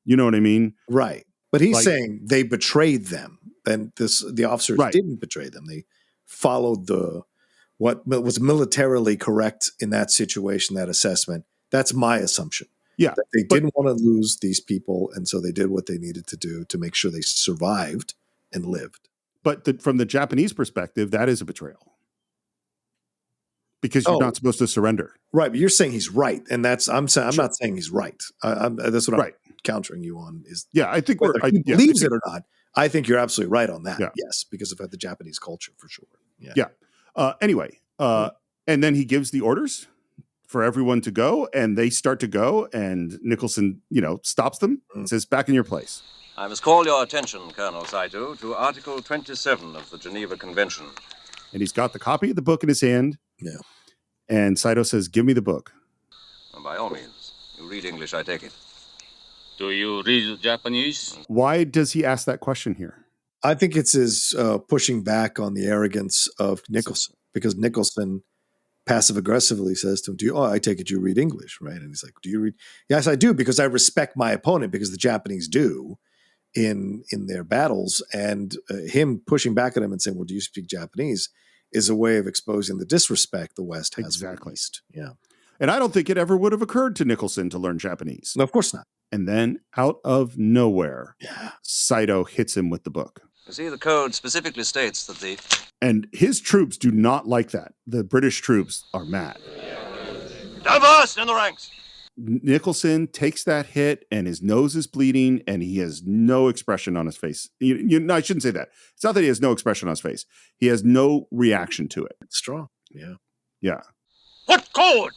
You know what I mean? Right. But he's saying they betrayed them. And the officers didn't betray them. They followed what was militarily correct in that situation, that assessment. That's my assumption. Yeah. That they didn't want to lose these people, and so they did what they needed to do to make sure they survived and lived. But from the Japanese perspective, that is a betrayal. Because you're not supposed to surrender. Right, but you're saying he's right. And I'm not saying he's right. That's what I'm countering you on. Is I think he believes it or not. I think you're absolutely right on that. Yeah. Yes, because of the Japanese culture for sure. Yeah. Anyway, and then he gives the orders for everyone to go, and they start to go, and Nicholson, stops them and says, back in your place. I must call your attention, Colonel Saito, to Article 27 of the Geneva Convention. And he's got the copy of the book in his hand. Yeah. And Saito says, give me the book. Well, by all means. You read English, I take it. Do you read Japanese? Why does he ask that question here? I think it's his pushing back on the arrogance of Nicholson, because Nicholson passive-aggressively says to him, I take it you read English, right? And he's like, do you read? Yes, I do, because I respect my opponent, because the Japanese do in their battles. And him pushing back at him and saying, well, do you speak Japanese, is a way of exposing the disrespect the West has for the East. Yeah. And I don't think it ever would have occurred to Nicholson to learn Japanese. No, of course not. And then out of nowhere, Saito hits him with the book. You see, the code specifically states that And his troops do not like that. The British troops are mad. Diverse in the ranks! Nicholson takes that hit, and his nose is bleeding, and he has no expression on his face. No, I shouldn't say that. It's not that he has no expression on his face. He has no reaction to it. It's strong. Yeah. Yeah. What code?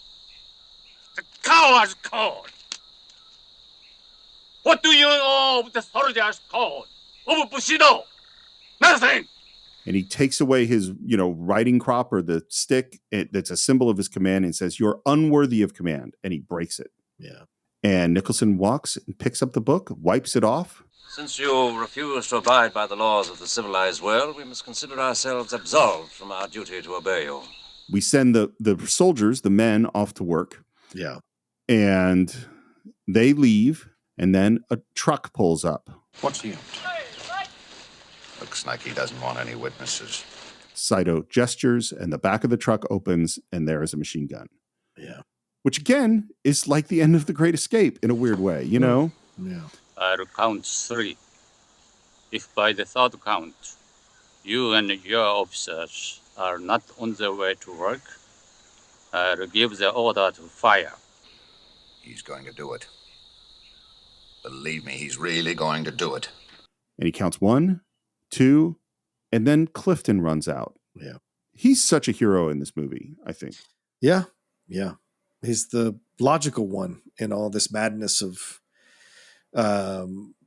The coward's code. What do you know of the soldier's code? Of Bushido? Nothing! And he takes away his, riding crop or the stick that's a symbol of his command and says, you're unworthy of command. And he breaks it. Yeah. And Nicholson walks and picks up the book, wipes it off. Since you refuse to abide by the laws of the civilized world, we must consider ourselves absolved from our duty to obey you. We send the soldiers, the men, off to work. Yeah. And they leave, and then a truck pulls up. What's he up to? Looks like he doesn't want any witnesses. Saito gestures, and the back of the truck opens, and there is a machine gun. Yeah. Which, again, is like the end of The Great Escape in a weird way, Yeah. I'll count 3. If by the third count, you and your officers are not on their way to work, I'll give the order to fire. He's going to do it. Believe me, he's really going to do it. And he counts 1, 2, and then Clifton runs out. Yeah. He's such a hero in this movie, I think. Yeah. Yeah. He's the logical one in all this madness of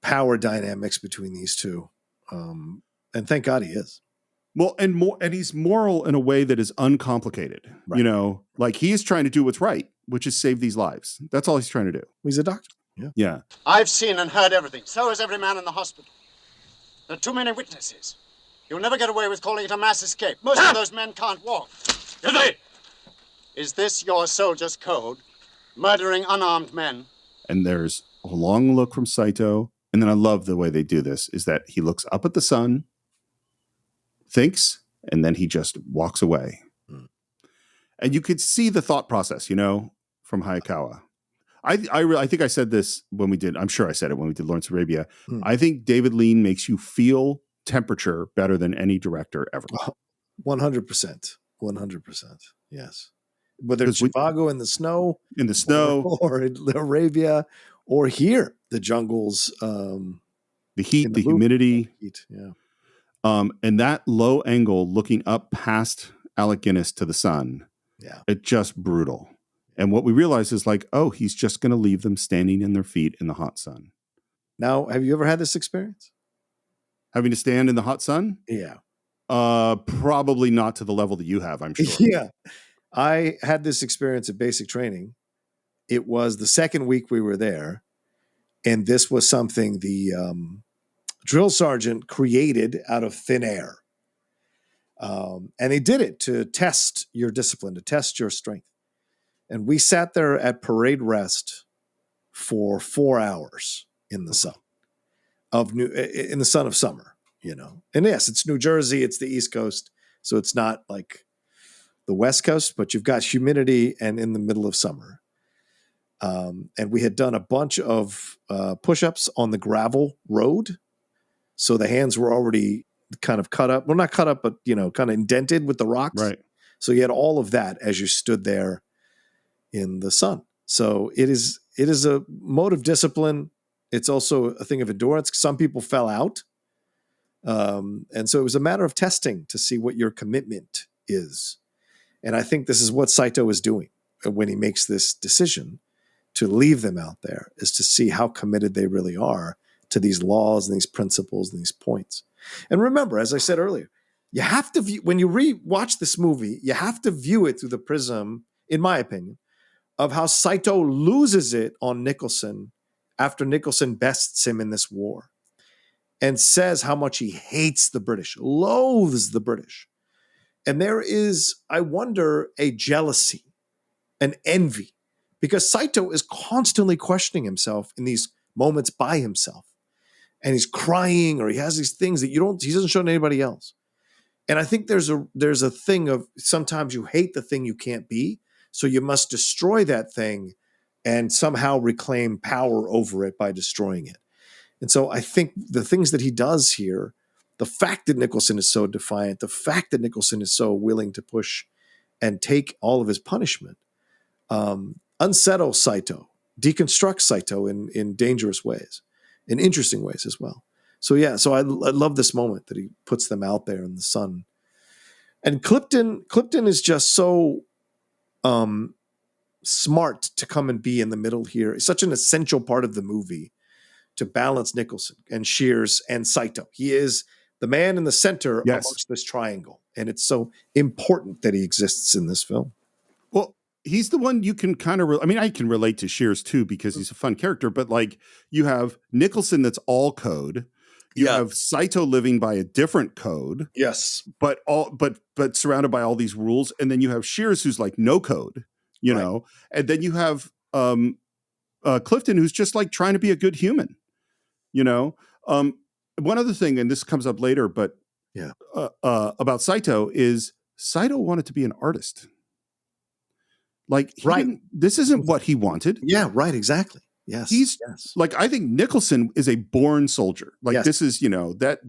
power dynamics between these two. And thank God he is. Well, and he's moral in a way that is uncomplicated. Right. Like he is trying to do what's right, which is save these lives. That's all he's trying to do. He's a doctor. Yeah. I've seen and heard everything. So has every man in the hospital. There are too many witnesses. You'll never get away with calling it a mass escape. Most of those men can't walk. Is this your soldier's code? Murdering unarmed men? And there's a long look from Saito. And then I love the way they do this, is that he looks up at the sun, thinks, and then he just walks away. And you could see the thought process, from Hayakawa. I think I said this when we did, I'm sure I said it when we did Lawrence Arabia. I think David Lean makes you feel temperature better than any director ever. 100%. 100%. Yes. Whether it's Chicago in the snow, or in Arabia, or here, the jungles, the heat, the humidity. Yeah. And that low angle looking up past Alec Guinness to the sun. Yeah. It's just brutal. And what we realize is he's just going to leave them standing in their feet in the hot sun. Now, have you ever had this experience? Having to stand in the hot sun? Yeah. Probably not to the level that you have, I'm sure. Yeah. I had this experience at basic training. It was the second week we were there. And this was something the drill sergeant created out of thin air. And they did it to test your discipline, to test your strength. And we sat there at parade rest for 4 hours in the sun of summer, you know. And yes, it's New Jersey, it's the East Coast, so it's not like the West Coast, but you've got humidity and in the middle of summer. And we had done a bunch of push-ups on the gravel road, so the hands were already kind of cut up. Well, not cut up, but you know, kind of indented with the rocks. Right. So you had all of that as you stood there in the sun. So it is a mode of discipline. It's also a thing of endurance. Some people fell out. And so it was a matter of testing to see what your commitment is. And I think this is what Saito is doing when he makes this decision to leave them out there, is to see how committed they really are to these laws and these principles and these points. And remember, as I said earlier, you have to view, when you re-watch this movie, you have to view it through the prism, in my opinion, of how Saito loses it on Nicholson after Nicholson bests him in this war and says how much he hates the British, loathes the British. And there is, I wonder, a jealousy, an envy, because Saito is constantly questioning himself in these moments by himself. And he's crying, or he has these things that he doesn't show to anybody else. And I think there's a thing of sometimes you hate the thing you can't be, so you must destroy that thing and somehow reclaim power over it by destroying it. And so I think the things that he does here, the fact that Nicholson is so defiant, the fact that Nicholson is so willing to push and take all of his punishment, unsettles Saito, deconstructs Saito in dangerous ways, in interesting ways as well. So yeah, so I love this moment that he puts them out there in the sun. And Clifton is just so smart to come and be in the middle here. It's such an essential part of the movie to balance Nicholson and Shears and Saito. He is the man in the center amongst this triangle. And it's so important that he exists in this film. Well, he's the one you can kind of, I can relate to Shears too, because he's a fun character, but like you have Nicholson that's all code. You have Saito living by a different code. Yes. But surrounded by all these rules. And then you have Shears who's like no code, you know, and then you have Clifton who's just like trying to be a good human, you know. One other thing, and this comes up later, but about Saito is Saito wanted to be an artist. Like, this isn't what he wanted. Yeah, right, exactly. Yes. He's like, I think Nicholson is a born soldier. Like this is, you know, that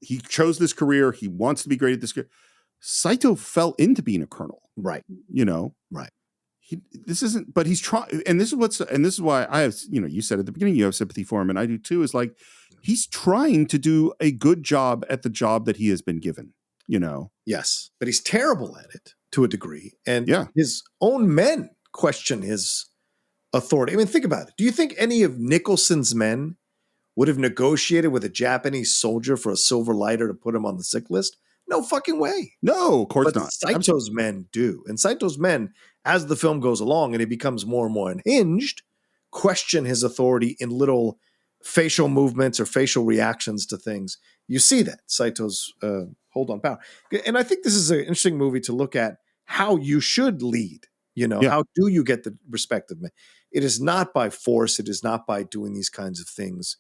he chose this career. He wants to be great at this career. Saito fell into being a colonel. Right. You know, right. But he's trying, and this is why I have, you know, you said at the beginning, you have sympathy for him. And I do too, is like, he's trying to do a good job at the job that he has been given, you know? Yes. But he's terrible at it to a degree. And his own men question his authority. I mean, think about it. Do you think any of Nicholson's men would have negotiated with a Japanese soldier for a silver lighter to put him on the sick list? No fucking way. No, of course not. Saito's men do. And Saito's men, as the film goes along and he becomes more and more unhinged, question his authority in little facial movements or facial reactions to things. You see that, Saito's hold on power. And I think this is an interesting movie to look at how you should lead. You know, how do you get the respect of men? It is not by force. It is not by doing these kinds of things.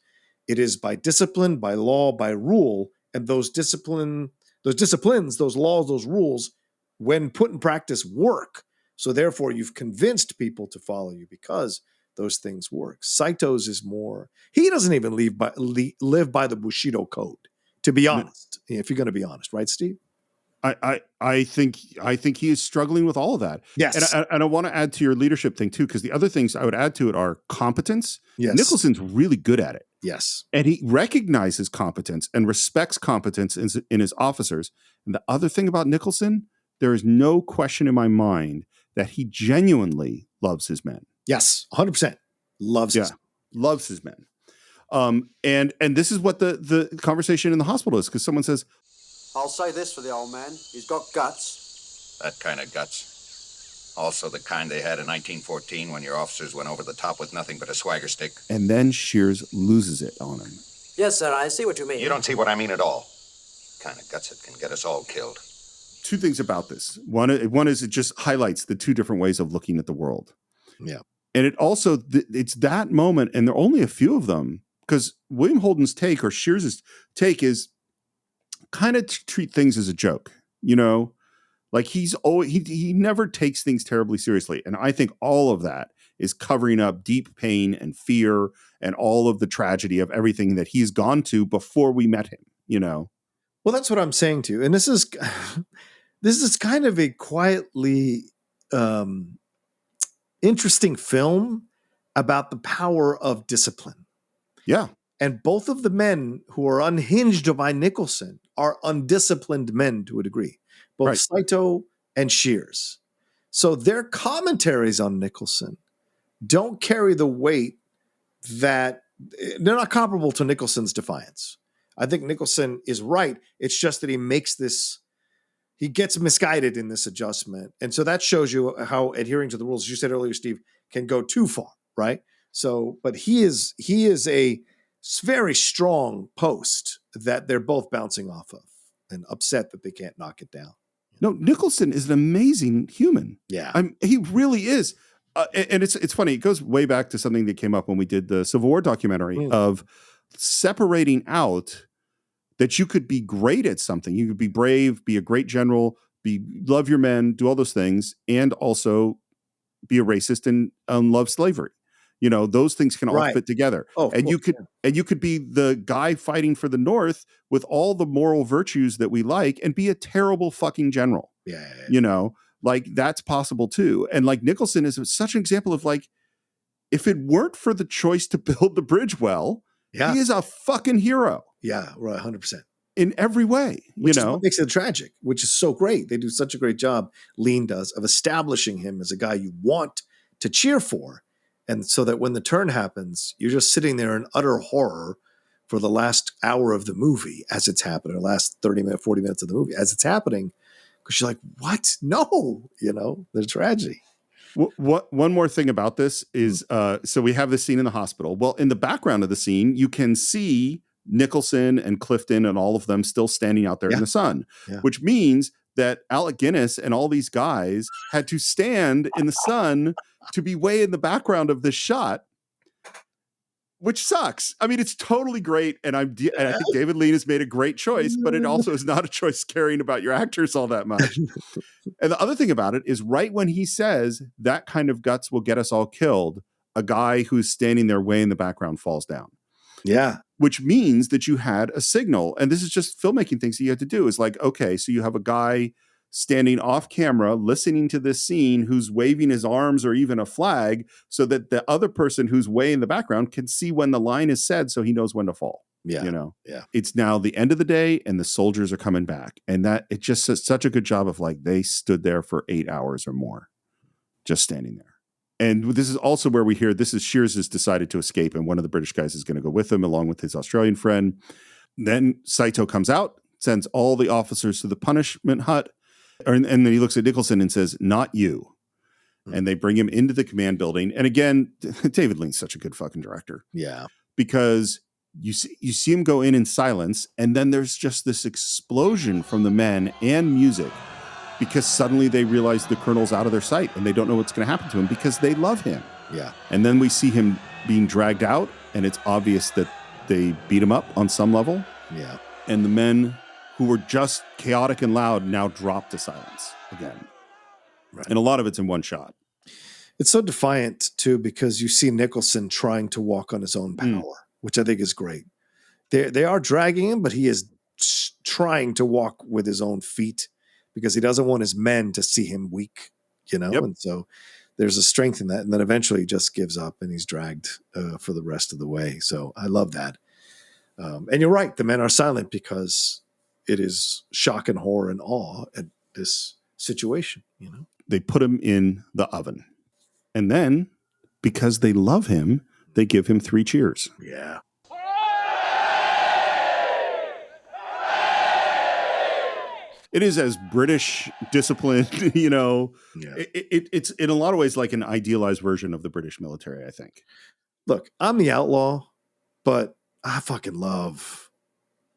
It is by discipline, by law, by rule. And those disciplines, those laws, those rules, when put in practice, work. So therefore, you've convinced people to follow you because those things work. Saito's is more, he doesn't even live by the Bushido code, to be honest, if you're going to be honest, right, Steve? I think he is struggling with all of that. Yes. And I want to add to your leadership thing too, because the other things I would add to it are competence. Yes. Nicholson's really good at it. Yes. And he recognizes competence and respects competence in his officers. And the other thing about Nicholson, there is no question in my mind that he genuinely loves his men. Yes, 100%. Loves his men. And this is what the conversation in the hospital is, because someone says, I'll say this for the old man. He's got guts. That kind of guts. Also the kind they had in 1914 when your officers went over the top with nothing but a swagger stick. And then Shears loses it on him. Yes, sir, I see what you mean. You don't see what I mean at all. Kind of guts it can get us all killed. Two things about this. One is it just highlights the two different ways of looking at the world. Yeah. And it also, it's that moment, and there are only a few of them, because William Holden's take, or Shears' take, is kind of treat things as a joke, you know? Like he's always, he never takes things terribly seriously. And I think all of that is covering up deep pain and fear and all of the tragedy of everything that he's gone to before we met him, you know? Well, that's what I'm saying to you. And this is kind of a quietly interesting film about the power of discipline. Yeah. And both of the men who are unhinged by Nicholson are undisciplined men to a degree, both Right. Saito and Shears. So their commentaries on Nicholson don't carry the weight that they're not comparable to Nicholson's defiance. I think Nicholson is right. It's just that he gets misguided in this adjustment. And so that shows you how adhering to the rules, as you said earlier, Steve, can go too far, right? So, but he is a very strong post that they're both bouncing off of and upset that they can't knock it down. No, Nicholson is an amazing human. Yeah. He really is. And it's funny. It goes way back to something that came up when we did the Civil War documentary of separating out that you could be great at something. You could be brave, be a great general, love your men, do all those things, and also be a racist and love slavery. You know, those things can all fit together. Oh, and you could be the guy fighting for the North with all the moral virtues that we like and be a terrible fucking general. Yeah. You know, like that's possible too. And like Nicholson is such an example of like, if it weren't for the choice to build the bridge well, he is a fucking hero. Yeah, right, 100%. In every way, which is what makes it tragic, which is so great. They do such a great job, Lean does, of establishing him as a guy you want to cheer for. And so that when the turn happens, you're just sitting there in utter horror for the last hour of the movie as it's happening, or last 30 minutes, 40 minutes of the movie as it's happening. Because you're like, what? No, you know, the tragedy. One more thing about this is, so we have this scene in the hospital. Well, in the background of the scene, you can see Nicholson and Clifton and all of them still standing out there in the sun, which means that Alec Guinness and all these guys had to stand in the sun to be way in the background of this shot, which sucks. I mean, it's totally great. And I think David Lean has made a great choice, but it also is not a choice caring about your actors all that much. And the other thing about it is right when he says that kind of guts will get us all killed, a guy who's standing there way in the background falls down. Yeah. Which means that you had a signal. And this is just filmmaking things that you had to do is like, okay, so you have a guy standing off camera, listening to this scene who's waving his arms or even a flag so that the other person who's way in the background can see when the line is said so he knows when to fall. Yeah. You know, yeah. It's now the end of the day and the soldiers are coming back. And that it just does such a good job of like, they stood there for 8 hours or more, just standing there. And this is also where we hear this is Shears has decided to escape, and one of the British guys is going to go with him along with his Australian friend. Then Saito comes out, sends all the officers to the punishment hut, and then he looks at Nicholson and says, "Not you." And they bring him into the command building. And again, David Lean's such a good fucking director. Yeah. Because you see him go in silence, and then there's just this explosion from the men and music. Because suddenly they realize the colonel's out of their sight and they don't know what's going to happen to him because they love him. Yeah. And then we see him being dragged out, and it's obvious that they beat him up on some level. Yeah. And the men who were just chaotic and loud now drop to silence again. Right. And a lot of it's in one shot. It's so defiant, too, because you see Nicholson trying to walk on his own power, which I think is great. They are dragging him, but he is trying to walk with his own feet, because he doesn't want his men to see him weak, you know? Yep. And so there's a strength in that. And then eventually he just gives up and he's dragged for the rest of the way. So I love that. And you're right. The men are silent because it is shock and horror and awe at this situation, you know? They put him in the oven. And then because they love him, they give him 3 cheers. Yeah. It is as British disciplined, you know. Yeah. It's in a lot of ways like an idealized version of the British military, I think. Look, I'm the outlaw, but I fucking love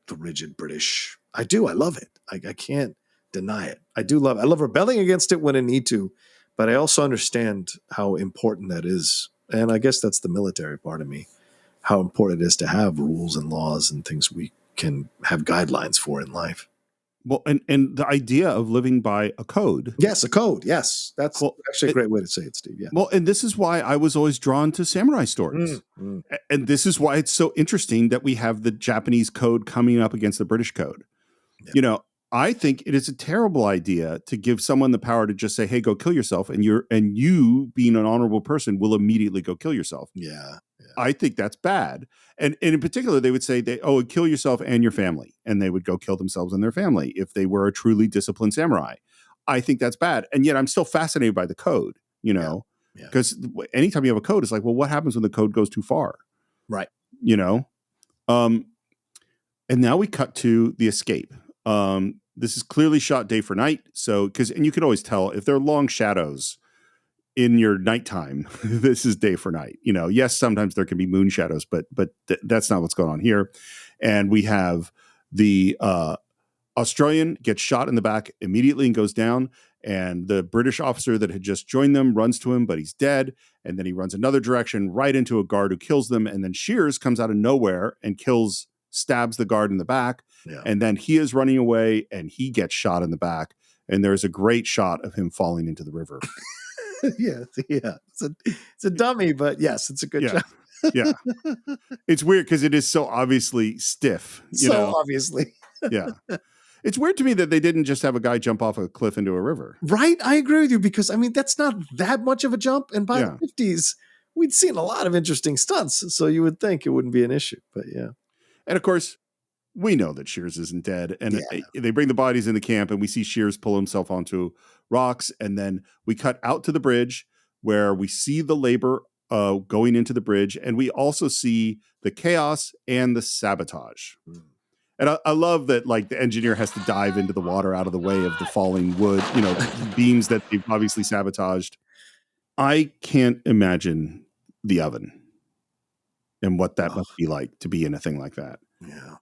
the rigid British. I do. I love it. I can't deny it. I do love it. I love rebelling against it when I need to, but I also understand how important that is. And I guess that's the military part of me, how important it is to have rules and laws and things we can have guidelines for in life. Well, and the idea of living by a code. Yes, a code. Yes. That's Well, actually a great way to say it, Steve. Yeah. Well, and this is why I was always drawn to samurai stories. And this is why it's so interesting that we have the Japanese code coming up against the British code. Yeah. You know, I think it is a terrible idea to give someone the power to just say, "Hey, go kill yourself," and you being an honorable person will immediately go kill yourself. Yeah. I think that's bad. And in particular, they would say, kill yourself and your family. And they would go kill themselves and their family if they were a truly disciplined samurai. I think that's bad. And yet I'm still fascinated by the code, you know, because anytime you have a code, it's like, well, what happens when the code goes too far? Right. You know? And now we cut to the escape. This is clearly shot day for night. So, and you can always tell if there are long shadows in your nighttime, this is day for night. You know, yes, sometimes there can be moon shadows, but that's not what's going on here. And we have the Australian gets shot in the back immediately and goes down. And the British officer that had just joined them runs to him, but he's dead. And then he runs another direction right into a guard who kills them. And then Shears comes out of nowhere and stabs the guard in the back. Yeah. And then he is running away and he gets shot in the back. And there's a great shot of him falling into the river. Yeah. It's a dummy, but yes, it's a good shot. Yeah. It's weird because it is so obviously stiff. Obviously. Yeah. It's weird to me that they didn't just have a guy jump off a cliff into a river. Right. I agree with you because, I mean, that's not that much of a jump. And by the 50s, we'd seen a lot of interesting stunts. So you would think it wouldn't be an issue. But yeah. And of course, we know that Shears isn't dead. And they bring the bodies in the camp and we see Shears pull himself onto rocks. And then we cut out to the bridge where we see the labor going into the bridge. And we also see the chaos and the sabotage. And I love that, like, the engineer has to dive into the water out of the way of the falling wood, beams that they've obviously sabotaged. I can't imagine the oven and what that must be like to be in a thing like that. Yeah.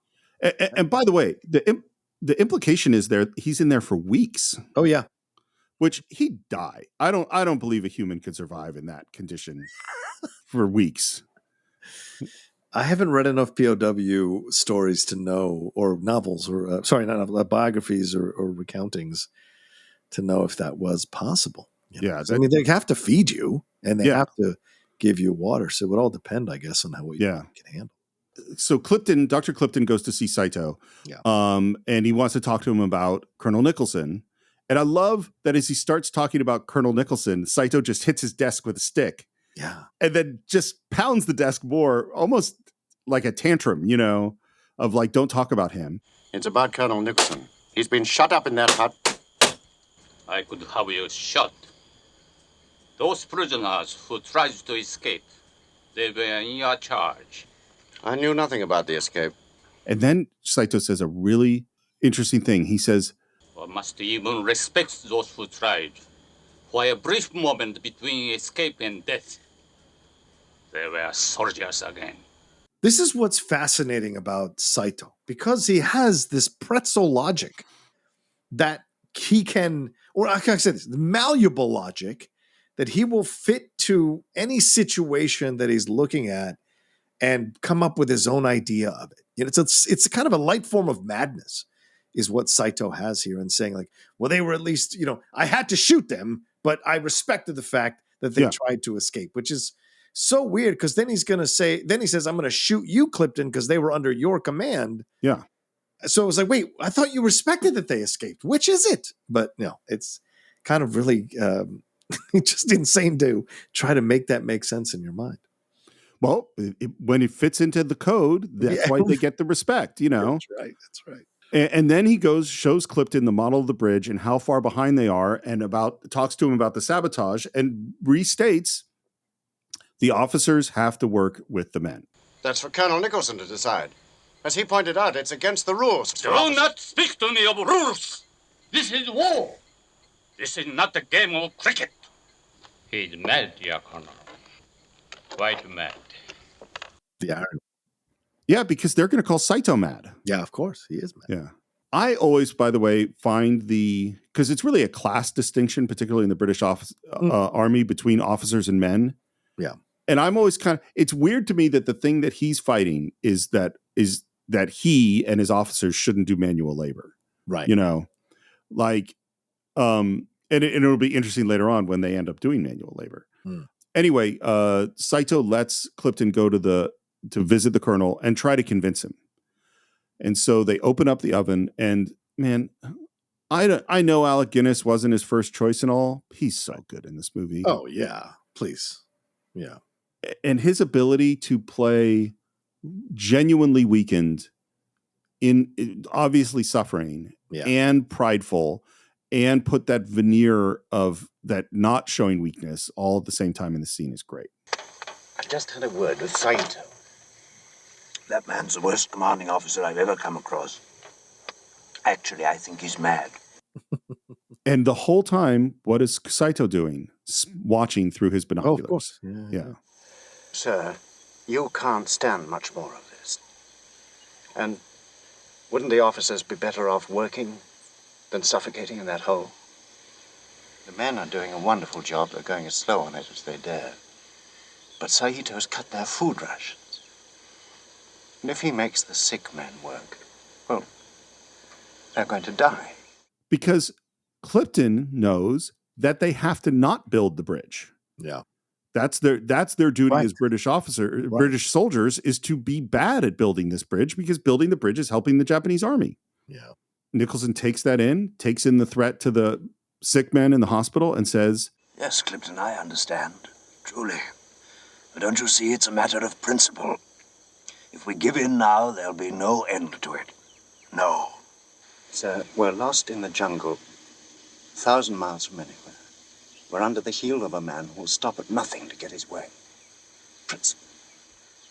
And by the way, the implication is he's in there for weeks. Oh yeah, which he'd die. I don't believe a human could survive in that condition for weeks. I haven't read enough POW stories to know, or novels, or not novels, biographies or recountings to know if that was possible. I mean, they have to feed you and they have to give you water, so it would all depend, I guess, on how you can handle. So Dr. Clifton goes to see Saito, and he wants to talk to him about Colonel Nicholson. And I love that as he starts talking about Colonel Nicholson, Saito just hits his desk with a stick. Yeah. And then just pounds the desk more, almost like a tantrum, of like, don't talk about him. It's about Colonel Nicholson. He's been shut up in that hut. I could have you shot. Those prisoners who tried to escape, they were in your charge. I knew nothing about the escape. And then Saito says a really interesting thing. He says, One must even respect those who tried. For a brief moment between escape and death, they were soldiers again. This is what's fascinating about Saito, because he has this pretzel logic that he can, or like I said, the malleable logic that he will fit to any situation that he's looking at and come up with his own idea of it. It's a kind of a light form of madness is what Saito has here, and saying like, well, they were at least, I had to shoot them, but I respected the fact that they tried to escape, which is so weird, because then he says, I'm going to shoot you, Clifton, because they were under your command. Yeah. So it was like, wait, I thought you respected that they escaped. Which is it? But no, it's kind of really just insane to try to make that make sense in your mind. Well, when it fits into the code, that's why they get the respect, That's right. And then he shows Clifton the model of the bridge and how far behind they are, and talks to him about the sabotage, and restates the officers have to work with the men. That's for Colonel Nicholson to decide. As he pointed out, it's against the rules. Do not speak to me of rules. This is war. This is not a game of cricket. He's mad, Your Colonel. Quite mad. The irony. Yeah, because they're going to call Saito mad. Yeah, of course. He is mad. Yeah. I always, by the way, find because it's really a class distinction, particularly in the British Army, between officers and men. Yeah. And I'm always it's weird to me that the thing that he's fighting is that he and his officers shouldn't do manual labor. Right. You know, like, and it'll be interesting later on when they end up doing manual labor. Anyway, Saito lets Clifton go to visit the colonel and try to convince him. And so they open up the oven, and man, I know Alec Guinness wasn't his first choice and all. He's so good in this movie. Oh yeah, please, yeah. And his ability to play genuinely weakened, in obviously suffering, and prideful, and put that veneer of that not showing weakness all at the same time in the scene is great. I just had a word with Saito. That man's the worst commanding officer I've ever come across. Actually, I think he's mad. And the whole time, what is Saito doing? Watching through his binoculars. Oh, of course. Yeah. Sir, you can't stand much more of this. And wouldn't the officers be better off working than suffocating in that hole? The men are doing a wonderful job. They're going as slow on it as they dare. But Saito's cut their food rations. And if he makes the sick men work, well, they're going to die. Because Clifton knows that they have to not build the bridge. Yeah. That's their duty as British soldiers, is to be bad at building this bridge, because building the bridge is helping the Japanese army. Yeah. Nicholson takes in the threat to the sick men in the hospital and says, "Yes, Clifton, I understand. Truly. But don't you see, it's a matter of principle. If we give in now, there'll be no end to it. No." Sir, we're lost in the jungle, 1,000 miles from anywhere. We're under the heel of a man who will stop at nothing to get his way. Principle.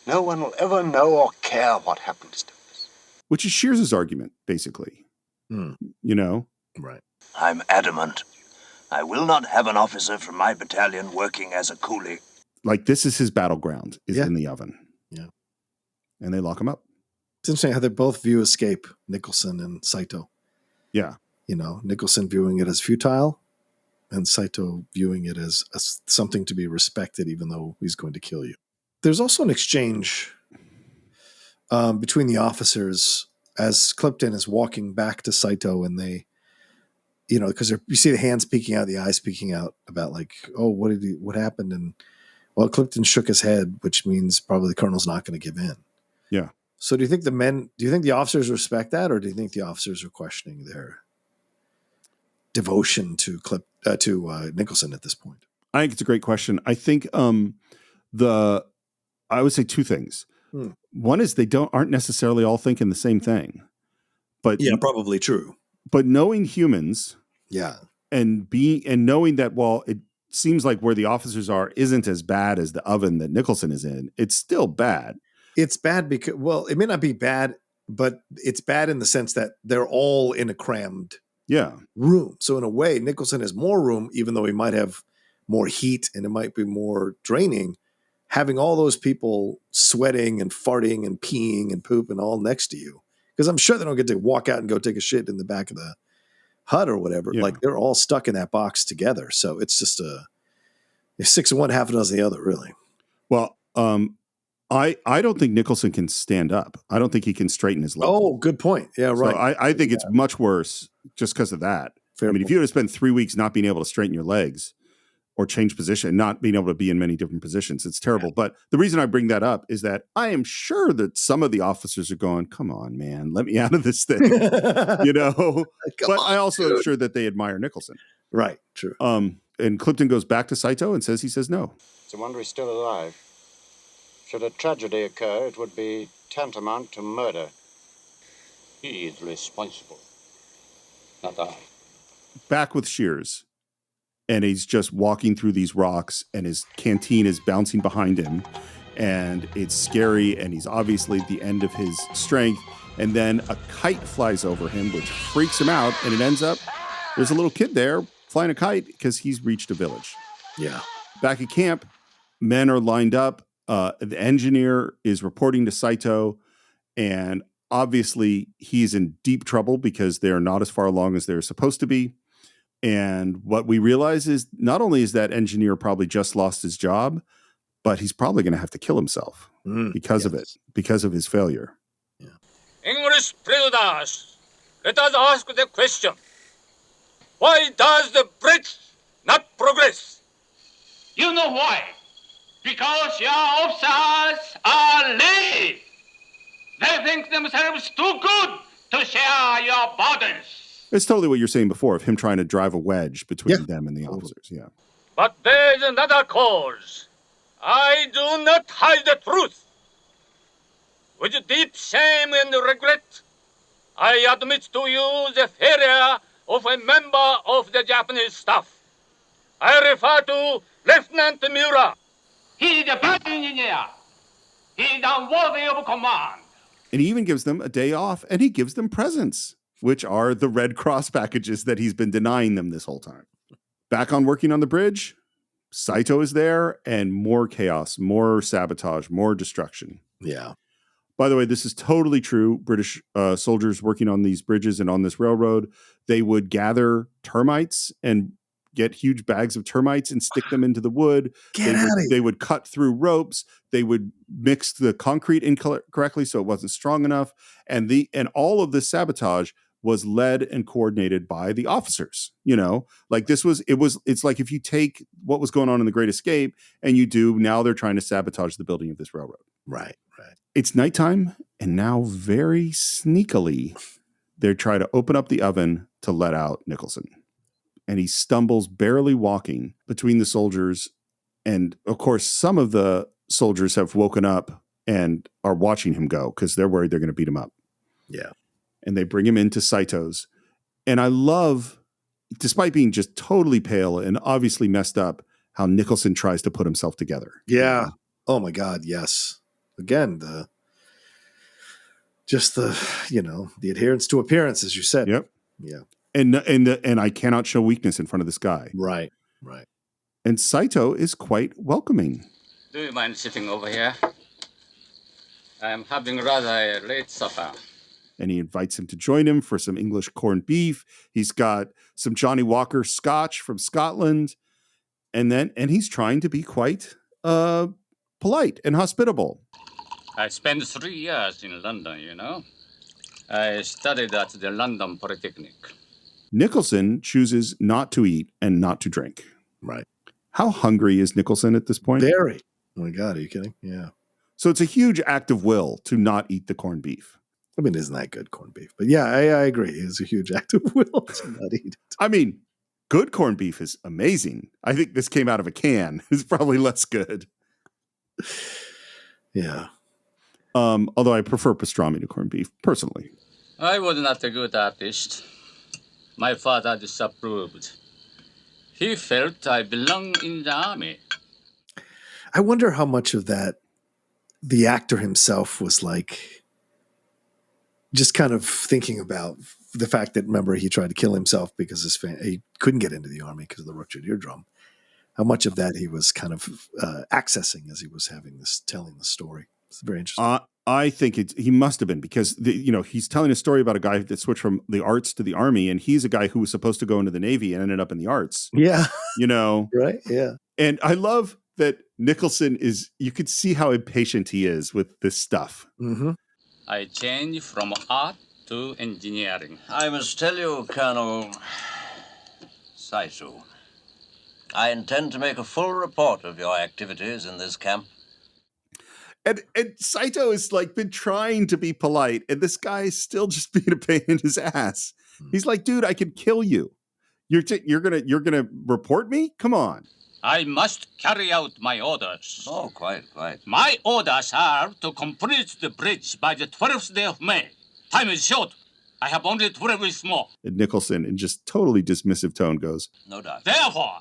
No one will ever know or care what happens to us. Which is Shears' argument, basically. You know? Right. I'm adamant. I will not have an officer from my battalion working as a coolie. Like, this is his battleground, is in the oven. Yeah. And they lock him up. It's interesting how they both view escape, Nicholson and Saito. Yeah. You know, Nicholson viewing it as futile, and Saito viewing it as something to be respected, even though he's going to kill you. There's also an exchange between the officers as Clifton is walking back to Saito, and they, you know, because you see the hands peeking out, the eyes peeking out about like, oh, what happened? And well, Clifton shook his head, which means probably the colonel's not going to give in. Yeah. So do you think the officers respect that, or do you think the officers are questioning their devotion to Nicholson at this point? I think it's a great question. I think I would say two things. One is they aren't necessarily all thinking the same thing. But yeah, probably true. But knowing humans, and knowing that while it seems like where the officers are isn't as bad as the oven that Nicholson is in, it's still bad. It's bad because, well, it may not be bad, but it's bad in the sense that they're all in a crammed room. So in a way, Nicholson has more room, even though he might have more heat and it might be more draining. Having all those people sweating and farting and peeing and pooping all next to you, because I'm sure they don't get to walk out and go take a shit in the back of the hut or whatever. Like, they're all stuck in that box together. So it's just six of one, half a dozen the other, really. Well, I don't think Nicholson can stand up. I don't think he can straighten his legs. Oh, good point. Yeah, right. So I think it's much worse just because of that. Fair point. If you would have spent 3 weeks not being able to straighten your legs or change position, not being able to be in many different positions, it's terrible. Yeah. But the reason I bring that up is that I am sure that some of the officers are going, come on, man, let me out of this thing. You know? But I also am sure that they admire Nicholson. Right, true. And Clifton goes back to Saito and says no. It's a wonder he's still alive. Should a tragedy occur, it would be tantamount to murder. He is responsible, not I. Back with Shears, and he's just walking through these rocks, and his canteen is bouncing behind him, and it's scary, and he's obviously at the end of his strength, and then a kite flies over him, which freaks him out, and it ends up, there's a little kid there flying a kite because he's reached a village. Yeah. Back at camp, men are lined up. The engineer is reporting to Saito. And obviously he's in deep trouble because they're not as far along as they're supposed to be. And what we realize is not only is that engineer probably just lost his job, but he's probably going to have to kill himself because of it, because of his failure. Yeah. English prisoners, let us ask the question. Why does the bridge not progress? You know why? Because your officers are lazy. They think themselves too good to share your burdens. It's totally what you're saying before of him trying to drive a wedge between them and the officers. Yeah. But there's another cause. I do not hide the truth. With deep shame and regret, I admit to you the failure of a member of the Japanese staff. I refer to Lieutenant Miura. He is a bad engineer. He is unworthy of command. And he even gives them a day off, and he gives them presents, which are the Red Cross packages that he's been denying them this whole time. Back on working on the bridge, Saito is there, and more chaos, more sabotage, more destruction. Yeah. By the way, this is totally true. British soldiers working on these bridges and on this railroad, they would gather termites and get huge bags of termites and stick them into the wood. They would cut through ropes. They would mix the concrete incorrectly so it wasn't strong enough. And all of this sabotage was led and coordinated by the officers. You know, like it's like if you take what was going on in the Great Escape and now they're trying to sabotage the building of this railroad. Right. It's nighttime, and now very sneakily, they try to open up the oven to let out Nicholson. And he stumbles, barely walking between the soldiers. And of course, some of the soldiers have woken up and are watching him go because they're worried they're going to beat him up. Yeah. And they bring him into Saito's. And I love, despite being just totally pale and obviously messed up, how Nicholson tries to put himself together. Yeah. Oh my God. Yes. Again, the adherence to appearance, as you said. Yep. Yeah. And I cannot show weakness in front of this guy. Right. And Saito is quite welcoming. Do you mind sitting over here? I am having rather a late supper. And he invites him to join him for some English corned beef. He's got some Johnny Walker scotch from Scotland. And he's trying to be quite polite and hospitable. I spent 3 years in London, you know. I studied at the London Polytechnic. Nicholson chooses not to eat and not to drink. Right. How hungry is Nicholson at this point? Very. Oh my God, are you kidding? Yeah. So it's a huge act of will to not eat the corned beef. I mean, isn't that good corned beef? But yeah, I agree. It's a huge act of will to not eat it. I mean, good corned beef is amazing. I think this came out of a can. It's probably less good. Yeah. Although I prefer pastrami to corned beef, personally. I was not a good artist. My father disapproved. He felt I belonged in the army. I wonder how much of that the actor himself was like, just kind of thinking about the fact that, remember, he tried to kill himself because he couldn't get into the army because of the ruptured eardrum. How much of that he was kind of accessing as he was telling the story. It's very interesting. I think he must have been because he's telling a story about a guy that switched from the arts to the army, and he's a guy who was supposed to go into the Navy and ended up in the arts. Yeah. Right? Yeah. And I love that Nicholson you could see how impatient he is with this stuff. Mm-hmm. I changed from art to engineering. I must tell you, Colonel Saito, I intend to make a full report of your activities in this camp. And Saito has been trying to be polite, and this guy is still just being a pain in his ass. He's like, dude, I could kill you. You're gonna report me? Come on. I must carry out my orders. Oh, quite. My orders are to complete the bridge by the 12th day of May. Time is short. I have only 12 weeks more. And Nicholson, in just totally dismissive tone, goes, no doubt. Therefore,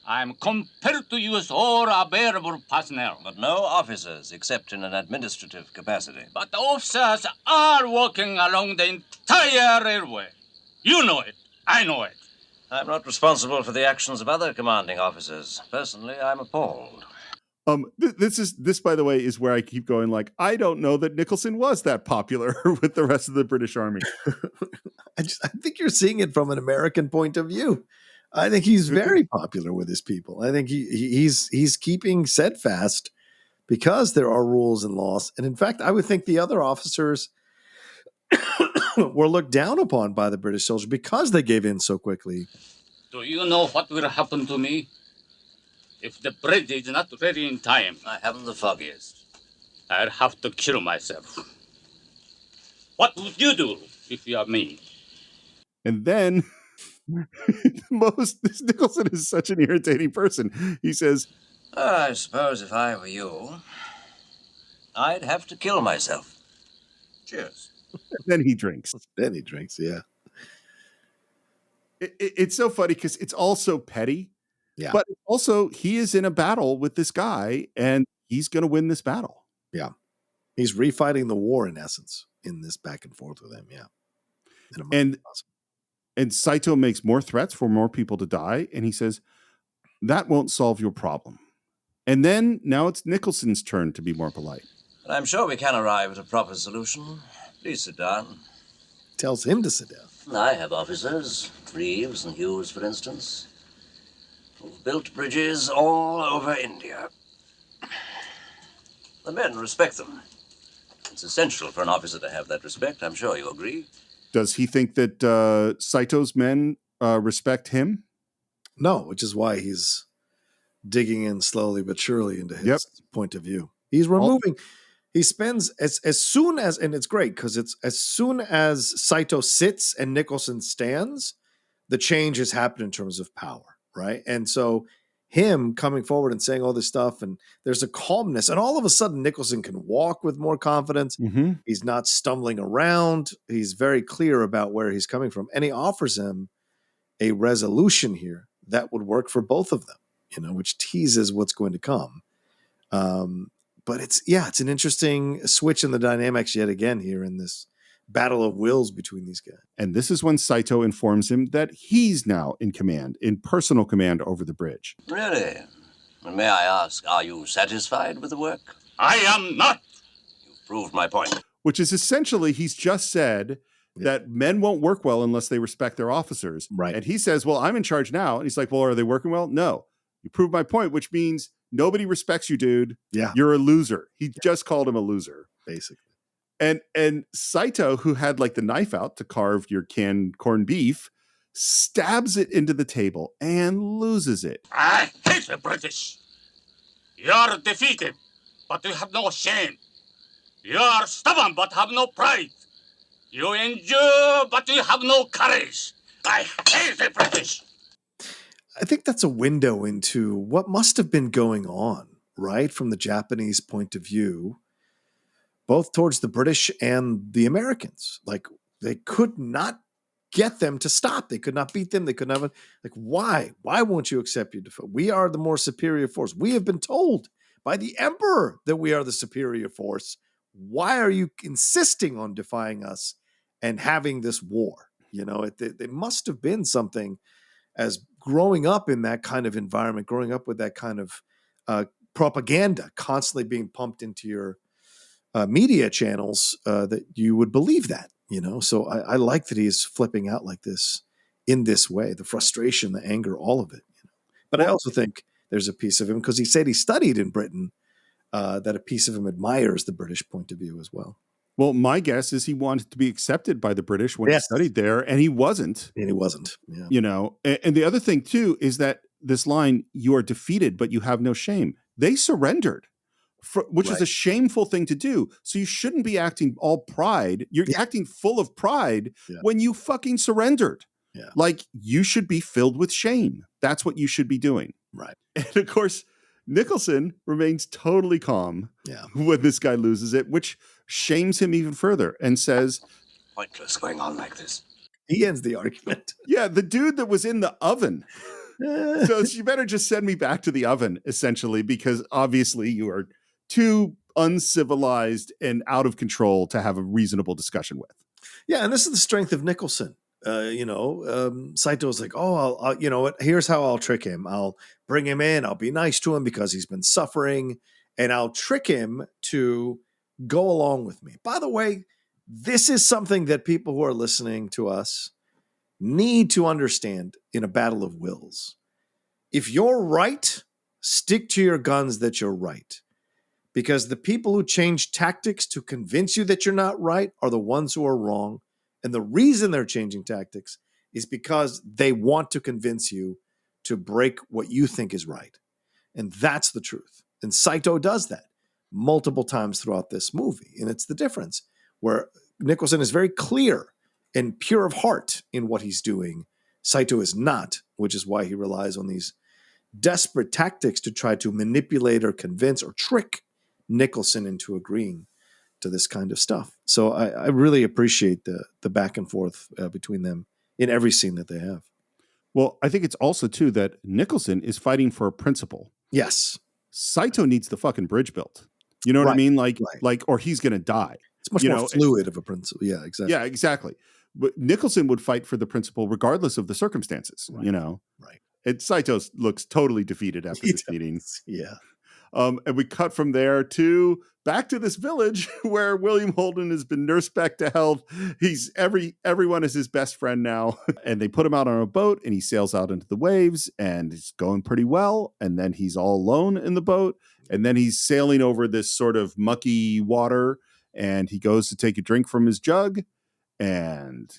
I am compelled to use all available personnel. But no officers, except in an administrative capacity. But the officers are working along the entire railway. You know it. I know it. I'm not responsible for the actions of other commanding officers. Personally, I'm appalled. This by the way is where I keep going. Like, I don't know that Nicholson was that popular with the rest of the British Army. I think you're seeing it from an American point of view. I think he's very popular with his people. I think he's keeping steadfast because there are rules and laws. And in fact, I would think the other officers were looked down upon by the British soldiers because they gave in so quickly. Do you know what will happen to me if the bridge is not ready in time? I haven't the foggiest. I'll have to kill myself. What would you do if you are me? And then this Nicholson is such an irritating person. He says, I suppose if I were you, I'd have to kill myself. Cheers. Then he drinks. Yeah. It's so funny because it's all so petty. Yeah. But also, he is in a battle with this guy, and he's going to win this battle. Yeah. He's refighting the war, in essence, in this back and forth with him. Yeah. And Saito makes more threats for more people to die, and he says, that won't solve your problem. And then, now it's Nicholson's turn to be more polite. But I'm sure we can arrive at a proper solution. Please sit down. Tells him to sit down. I have officers, Reeves and Hughes, for instance, who've built bridges all over India. The men respect them. It's essential for an officer to have that respect. I'm sure you agree. Does he think that Saito's men respect him? No, which is why he's digging in slowly but surely into his point of view. He's removing... He spends as soon as, and it's great because it's as soon as Saito sits and Nicholson stands, the change has happened in terms of power, right? And so him coming forward and saying all this stuff, and there's a calmness, and all of a sudden Nicholson can walk with more confidence. Mm-hmm. He's not stumbling around. He's very clear about where he's coming from, and he offers him a resolution here that would work for both of them, which teases what's going to come. But it's an interesting switch in the dynamics yet again here in this battle of wills between these guys. And this is when Saito informs him that he's now in command, in personal command over the bridge. Really? And may I ask, are you satisfied with the work? I am not. You've proved my point. Which is essentially, he's just said that men won't work well unless they respect their officers. Right. And he says, well, I'm in charge now. And he's like, well, are they working well? No. You proved my point, which means nobody respects you, dude. Yeah. You're a loser. He just called him a loser. Basically. And Saito, who had like the knife out to carve your canned corned beef, stabs it into the table and loses it. I hate the British. You are defeated, but you have no shame. You are stubborn, but have no pride. You endure, but you have no courage. I hate the British. I think that's a window into what must have been going on, right? From the Japanese point of view, both towards the British and the Americans. Like, they could not get them to stop. They could not beat them. They could not, like, why? Why won't you accept your defeat? We are the more superior force. We have been told by the emperor that we are the superior force. Why are you insisting on defying us and having this war? It must have been something as growing up in that kind of environment, growing up with that kind of propaganda constantly being pumped into your media channels, that you would believe that, So I like that he's flipping out like this in this way, the frustration, the anger, all of it. But I also think there's a piece of him, because he said he studied in Britain, that a piece of him admires the British point of view as well. Well, my guess is he wanted to be accepted by the British when he studied there, and he wasn't. Yeah. And the other thing, too, is that this line, you are defeated, but you have no shame. They surrendered, which is a shameful thing to do. So you shouldn't be acting all pride. You're acting full of pride when you fucking surrendered. Yeah. Like, you should be filled with shame. That's what you should be doing. Right. And of course, Nicholson remains totally calm when this guy loses it, which shames him even further and says, pointless going on like this. He ends the argument. Yeah, the dude that was in the oven. So you better just send me back to the oven, essentially, because obviously you are too uncivilized and out of control to have a reasonable discussion with. Yeah, and this is the strength of Nicholson. Saito's like, oh, I'll you know what? Here's how I'll trick him. I'll bring him in. I'll be nice to him because he's been suffering, and I'll trick him to go along with me. By the way, this is something that people who are listening to us need to understand in a battle of wills. If you're right, stick to your guns that you're right. Because the people who change tactics to convince you that you're not right are the ones who are wrong. And the reason they're changing tactics is because they want to convince you to break what you think is right. And that's the truth. And Saito does that multiple times throughout this movie. And it's the difference where Nicholson is very clear and pure of heart in what he's doing. Saito is not, which is why he relies on these desperate tactics to try to manipulate or convince or trick Nicholson into agreeing to this kind of stuff. So I really appreciate the back and forth between them in every scene that they have. Well, I think it's also too that Nicholson is fighting for a principle. Yes. Saito needs the fucking bridge built. You know what I mean? Like, or he's going to die. It's much more fluid of a principle. Yeah, exactly. Yeah, exactly. But Nicholson would fight for the principle regardless of the circumstances, Right. you know? Right. And Saito looks totally defeated after this meeting. Yeah. And we cut from there to back to this village where William Holden has been nursed back to health. He's everyone is his best friend now. And they put him out on a boat and he sails out into the waves and it's going pretty well. And then he's all alone in the boat. And then he's sailing over this sort of mucky water and he goes to take a drink from his jug and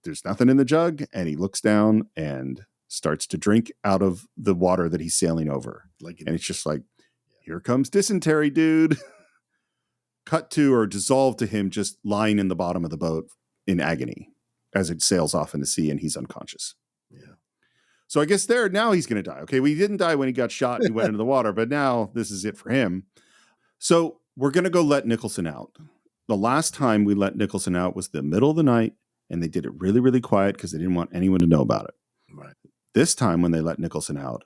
there's nothing in the jug. And he looks down and starts to drink out of the water that he's sailing over. And it's just like, here comes dysentery, dude. Cut to or dissolved to him just lying in the bottom of the boat in agony as it sails off in the sea and he's unconscious. Yeah. So I guess now he's going to die. Okay, we didn't die when he got shot and he went into the water, but now this is it for him. So we're going to go let Nicholson out. The last time we let Nicholson out was the middle of the night and they did it really, really quiet because they didn't want anyone to know about it. Right. This time when they let Nicholson out,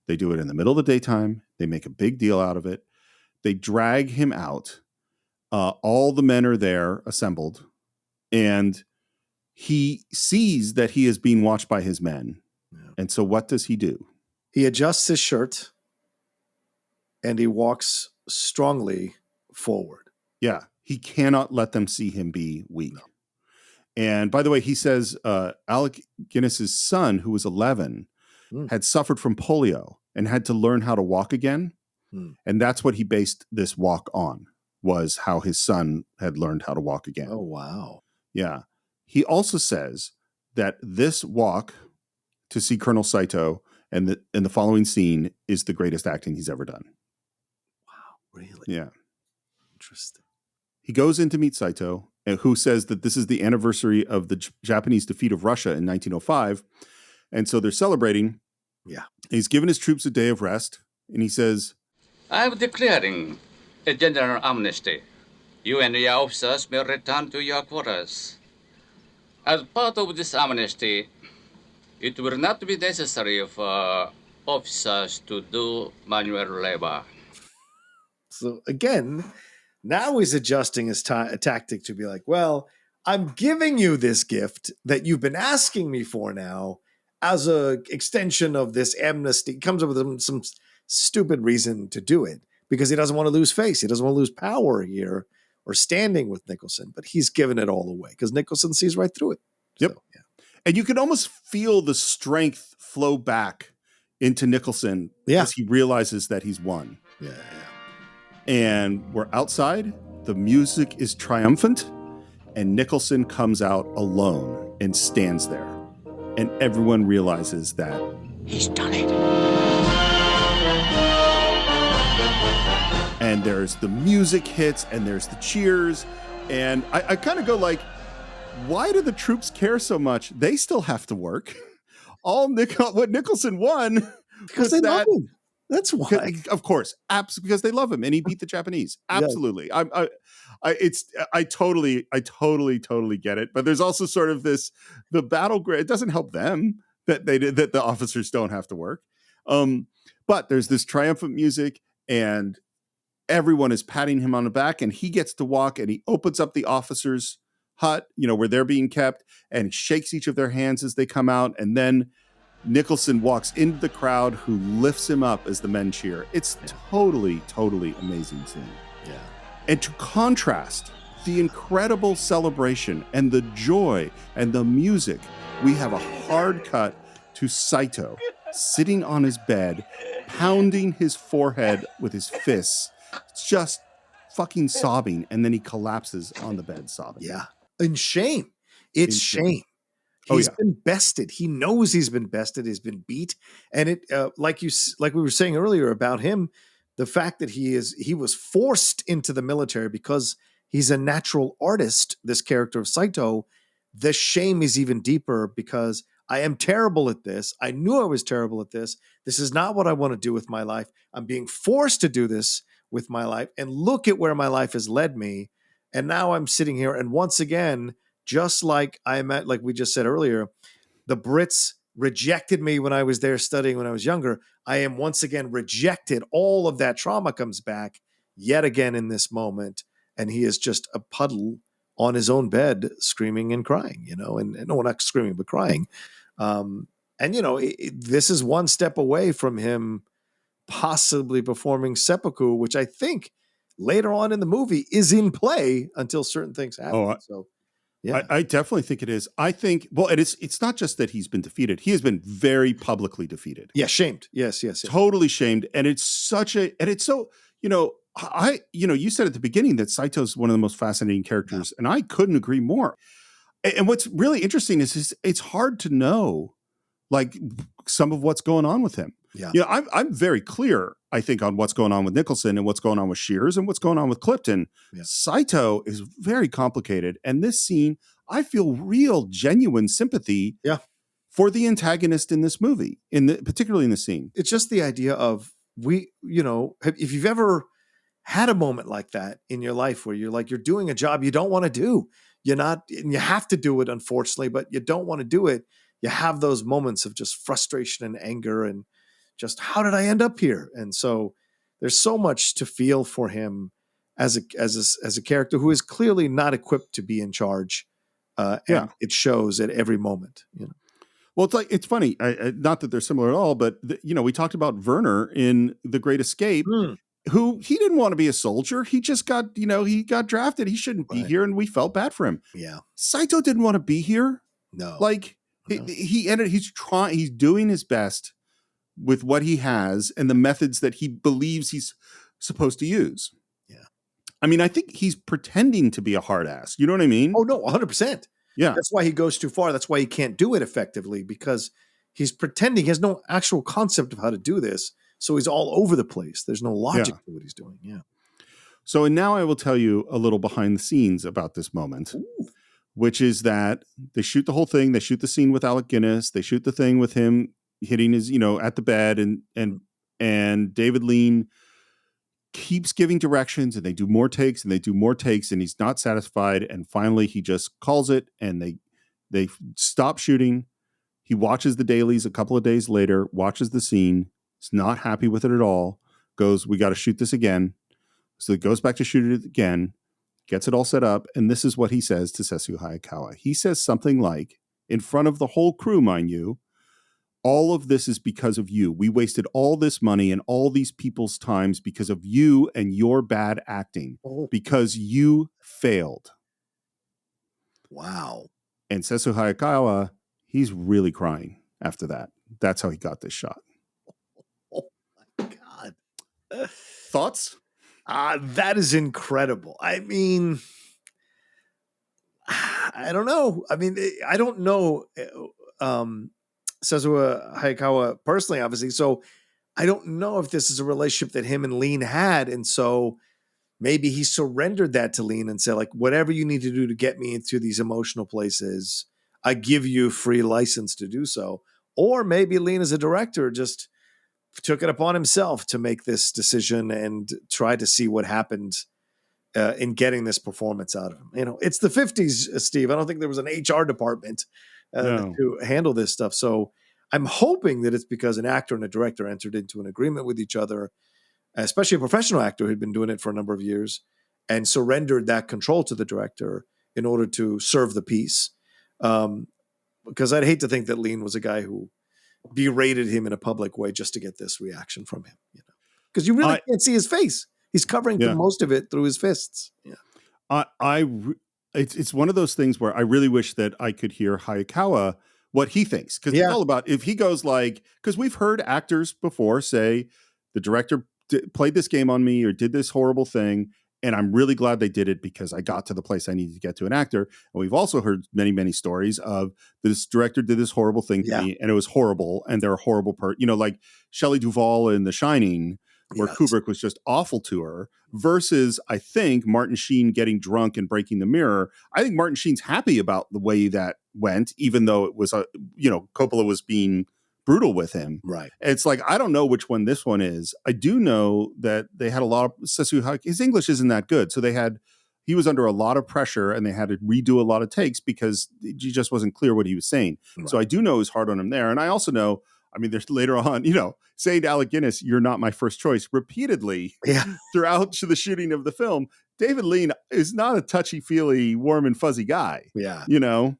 they do it in the middle of the daytime. They make a big deal out of it. They drag him out. All the men are there assembled. And he sees that he is being watched by his men. Yeah. And so what does he do? He adjusts his shirt and he walks strongly forward. Yeah. He cannot let them see him be weak. No. And by the way, he says Alec Guinness's son, who was 11, had suffered from polio and had to learn how to walk again. And that's what he based this walk on, was how his son had learned how to walk again. Oh, wow. Yeah. He also says that this walk to see Colonel Saito and the following scene is the greatest acting he's ever done. Wow. Really? Yeah. Interesting. He goes in to meet Saito, who says that this is the anniversary of the Japanese defeat of Russia in 1905. And so they're celebrating. Yeah. He's given his troops a day of rest. And he says, I'm declaring a general amnesty. You and your officers may return to your quarters. As part of this amnesty, it will not be necessary for officers to do manual labor. So again, now he's adjusting his tactic to be like, well, I'm giving you this gift that you've been asking me for now as a extension of this amnesty. He comes up with some stupid reason to do it because he doesn't want to lose face. He doesn't want to lose power here or standing with Nicholson, but he's given it all away because Nicholson sees right through it. Yep. So, yeah. And you can almost feel the strength flow back into Nicholson as he realizes that he's won. Yeah. And we're outside. The music is triumphant. And Nicholson comes out alone and stands there. And everyone realizes that he's done it. And there's the music hits and there's the cheers. And I kind of go like, why do the troops care so much? They still have to work. What Nicholson won because they love him. That's why. Of course, because they love him and he beat the Japanese. Absolutely. Yeah. I totally get it. But there's also sort of the battle. It doesn't help them that that the officers don't have to work. But there's this triumphant music and everyone is patting him on the back and he gets to walk and he opens up the officers' hut, where they're being kept, and he shakes each of their hands as they come out. And then Nicholson walks into the crowd, who lifts him up as the men cheer. It's totally, totally amazing scene. Yeah. And to contrast the incredible celebration and the joy and the music, we have a hard cut to Saito sitting on his bed, pounding his forehead with his fists, just fucking sobbing. And then he collapses on the bed sobbing. Yeah. In shame. It's shame. He's been bested. He knows he's been bested. He's been beat. And it, like we were saying earlier about him, the fact that he was forced into the military because he's a natural artist, this character of Saito, the shame is even deeper because I am terrible at this. I knew I was terrible at this. This is not what I want to do with my life. I'm being forced to do this with my life. And look at where my life has led me. And now I'm sitting here. And once again, just like like we just said earlier, the Brits rejected me when I was there studying when I was younger. I am once again rejected. All of that trauma comes back yet again in this moment. And he is just a puddle on his own bed, screaming and crying, and no, not screaming, but crying. This is one step away from him possibly performing seppuku, which I think later on in the movie is in play until certain things happen. Yeah, I definitely think it is. I think, and it's not just that he's been defeated. He has been very publicly defeated. Yeah, shamed. Yes. Totally shamed. And it's so, you said at the beginning that Saito's one of the most fascinating characters, and I couldn't agree more. And what's really interesting is it's hard to know, like, some of what's going on with him. Yeah. I'm very clear, I think, on what's going on with Nicholson and what's going on with Shears and what's going on with Clifton. Yeah. Saito is very complicated. And this scene, I feel real, genuine sympathy for the antagonist in this movie, particularly in the scene. It's just the idea of if you've ever had a moment like that in your life where you're doing a job you don't want to do, and you have to do it, unfortunately, but you don't want to do it. You have those moments of just frustration and anger and just, how did I end up here? And so there's so much to feel for him as a character who is clearly not equipped to be in charge. And it shows at every moment. Well, it's funny. Not that they're similar at all, but we talked about Werner in The Great Escape, who he didn't want to be a soldier. He just got, he got drafted. He shouldn't be here, and we felt bad for him. Yeah, Saito didn't want to be here. No, he's doing his best with what he has and the methods that he believes he's supposed to use. Yeah. I mean, I think he's pretending to be a hard ass. You know what I mean? Oh, no, 100%. Yeah. That's why he goes too far. That's why he can't do it effectively, because he's pretending. He has no actual concept of how to do this. So he's all over the place. There's no logic to what he's doing. Yeah. So, and now I will tell you a little behind the scenes about this moment. Ooh. Which is that they shoot the whole thing. They shoot the scene with Alec Guinness. They shoot the thing with him hitting his, at the bed, and David Lean keeps giving directions, and they do more takes and and he's not satisfied. And finally he just calls it, and they stop shooting. He watches the dailies a couple of days later, watches the scene. He's not happy with it at all. Goes, we got to shoot this again. So he goes back to shoot it again. Gets it all set up, and this is what he says to Sessue Hayakawa. He says something like, in front of the whole crew, mind you, all of this is because of you. We wasted all this money and all these people's times because of you and your bad acting, because you failed. Wow. And Sessue Hayakawa, he's really crying after that. That's how he got this shot. Oh my God. Thoughts? That is incredible. I mean, I don't know. I mean, I don't know Sessue Hayakawa personally, obviously. So I don't know if this is a relationship that him and Lean had. And so maybe he surrendered that to Lean and said, like, whatever you need to do to get me into these emotional places, I give you free license to do so. Or maybe Lean as a director just took it upon himself to make this decision and try to see what happened in getting this performance out of him. It's the 50s, Steve. I don't think there was an HR department to handle this stuff. So I'm hoping that it's because an actor and a director entered into an agreement with each other, especially a professional actor who'd been doing it for a number of years, and surrendered that control to the director. in order to serve the piece. Because I'd hate to think that Lean was a guy who berated him in a public way just to get this reaction from him, because you really can't see his face. He's covering through most of it through his fists. Yeah. It's one of those things where I really wish that I could hear Hayakawa what he thinks, because it's all about, if he goes like, because we've heard actors before say the director played this game on me or did this horrible thing, and I'm really glad they did it because I got to the place I needed to get to an actor. And we've also heard many, many stories of this director did this horrible thing to me, and it was horrible, and they're a horrible like Shelley Duvall in The Shining, where Kubrick was just awful to her, versus, I think, Martin Sheen getting drunk and breaking the mirror. I think Martin Sheen's happy about the way that went, even though it was, Coppola was being brutal with him. Right. It's like, I don't know which one this one is. I do know that they had a lot of Sessue, his English isn't that good. So he was under a lot of pressure, and they had to redo a lot of takes because he just wasn't clear what he was saying. Right. So I do know it was hard on him there. And I also know, there's later on, saying to Alec Guinness, "You're not my first choice," repeatedly throughout the shooting of the film. David Lean is not a touchy-feely, warm and fuzzy guy. Yeah. 100%.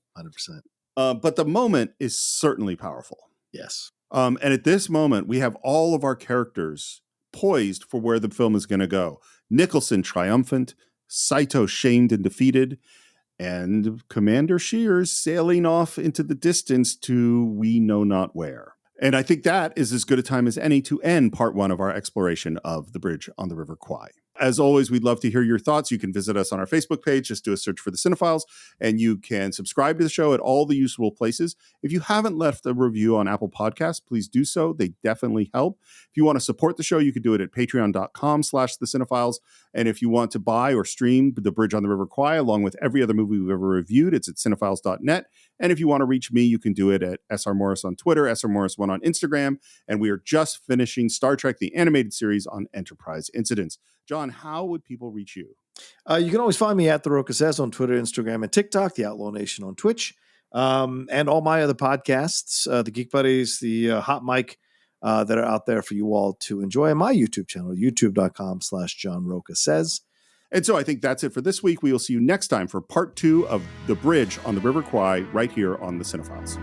But the moment is certainly powerful. Yes. And at this moment, we have all of our characters poised for where the film is going to go. Nicholson triumphant, Saito shamed and defeated, and Commander Shears sailing off into the distance to we know not where. And I think that is as good a time as any to end part one of our exploration of the bridge on the River Kwai. As always, we'd love to hear your thoughts. You can visit us on our Facebook page. Just do a search for the Cine-Files, and you can subscribe to the show at all the useful places. If you haven't left a review on Apple Podcasts, please do so. They definitely help. If you want to support the show, you can do it at patreon.com/the Cine-Files. And if you want to buy or stream The Bridge on the River Kwai, along with every other movie we've ever reviewed, it's at cinephiles.net. And if you want to reach me, you can do it at SR Morris on Twitter, SR Morris1 on Instagram. And we are just finishing Star Trek, the animated series, on Enterprise Incidents. John, how would people reach you? You can always find me at The Rocha Says on Twitter, Instagram, and TikTok, The Outlaw Nation on Twitch, and all my other podcasts, the Geek Buddies, the Hot Mic, that are out there for you all to enjoy, and my YouTube channel, youtube.com/John Rocha Says. And so I think that's it for this week. We will see you next time for part 2 of The Bridge on the River Kwai right here on the Cine-Files.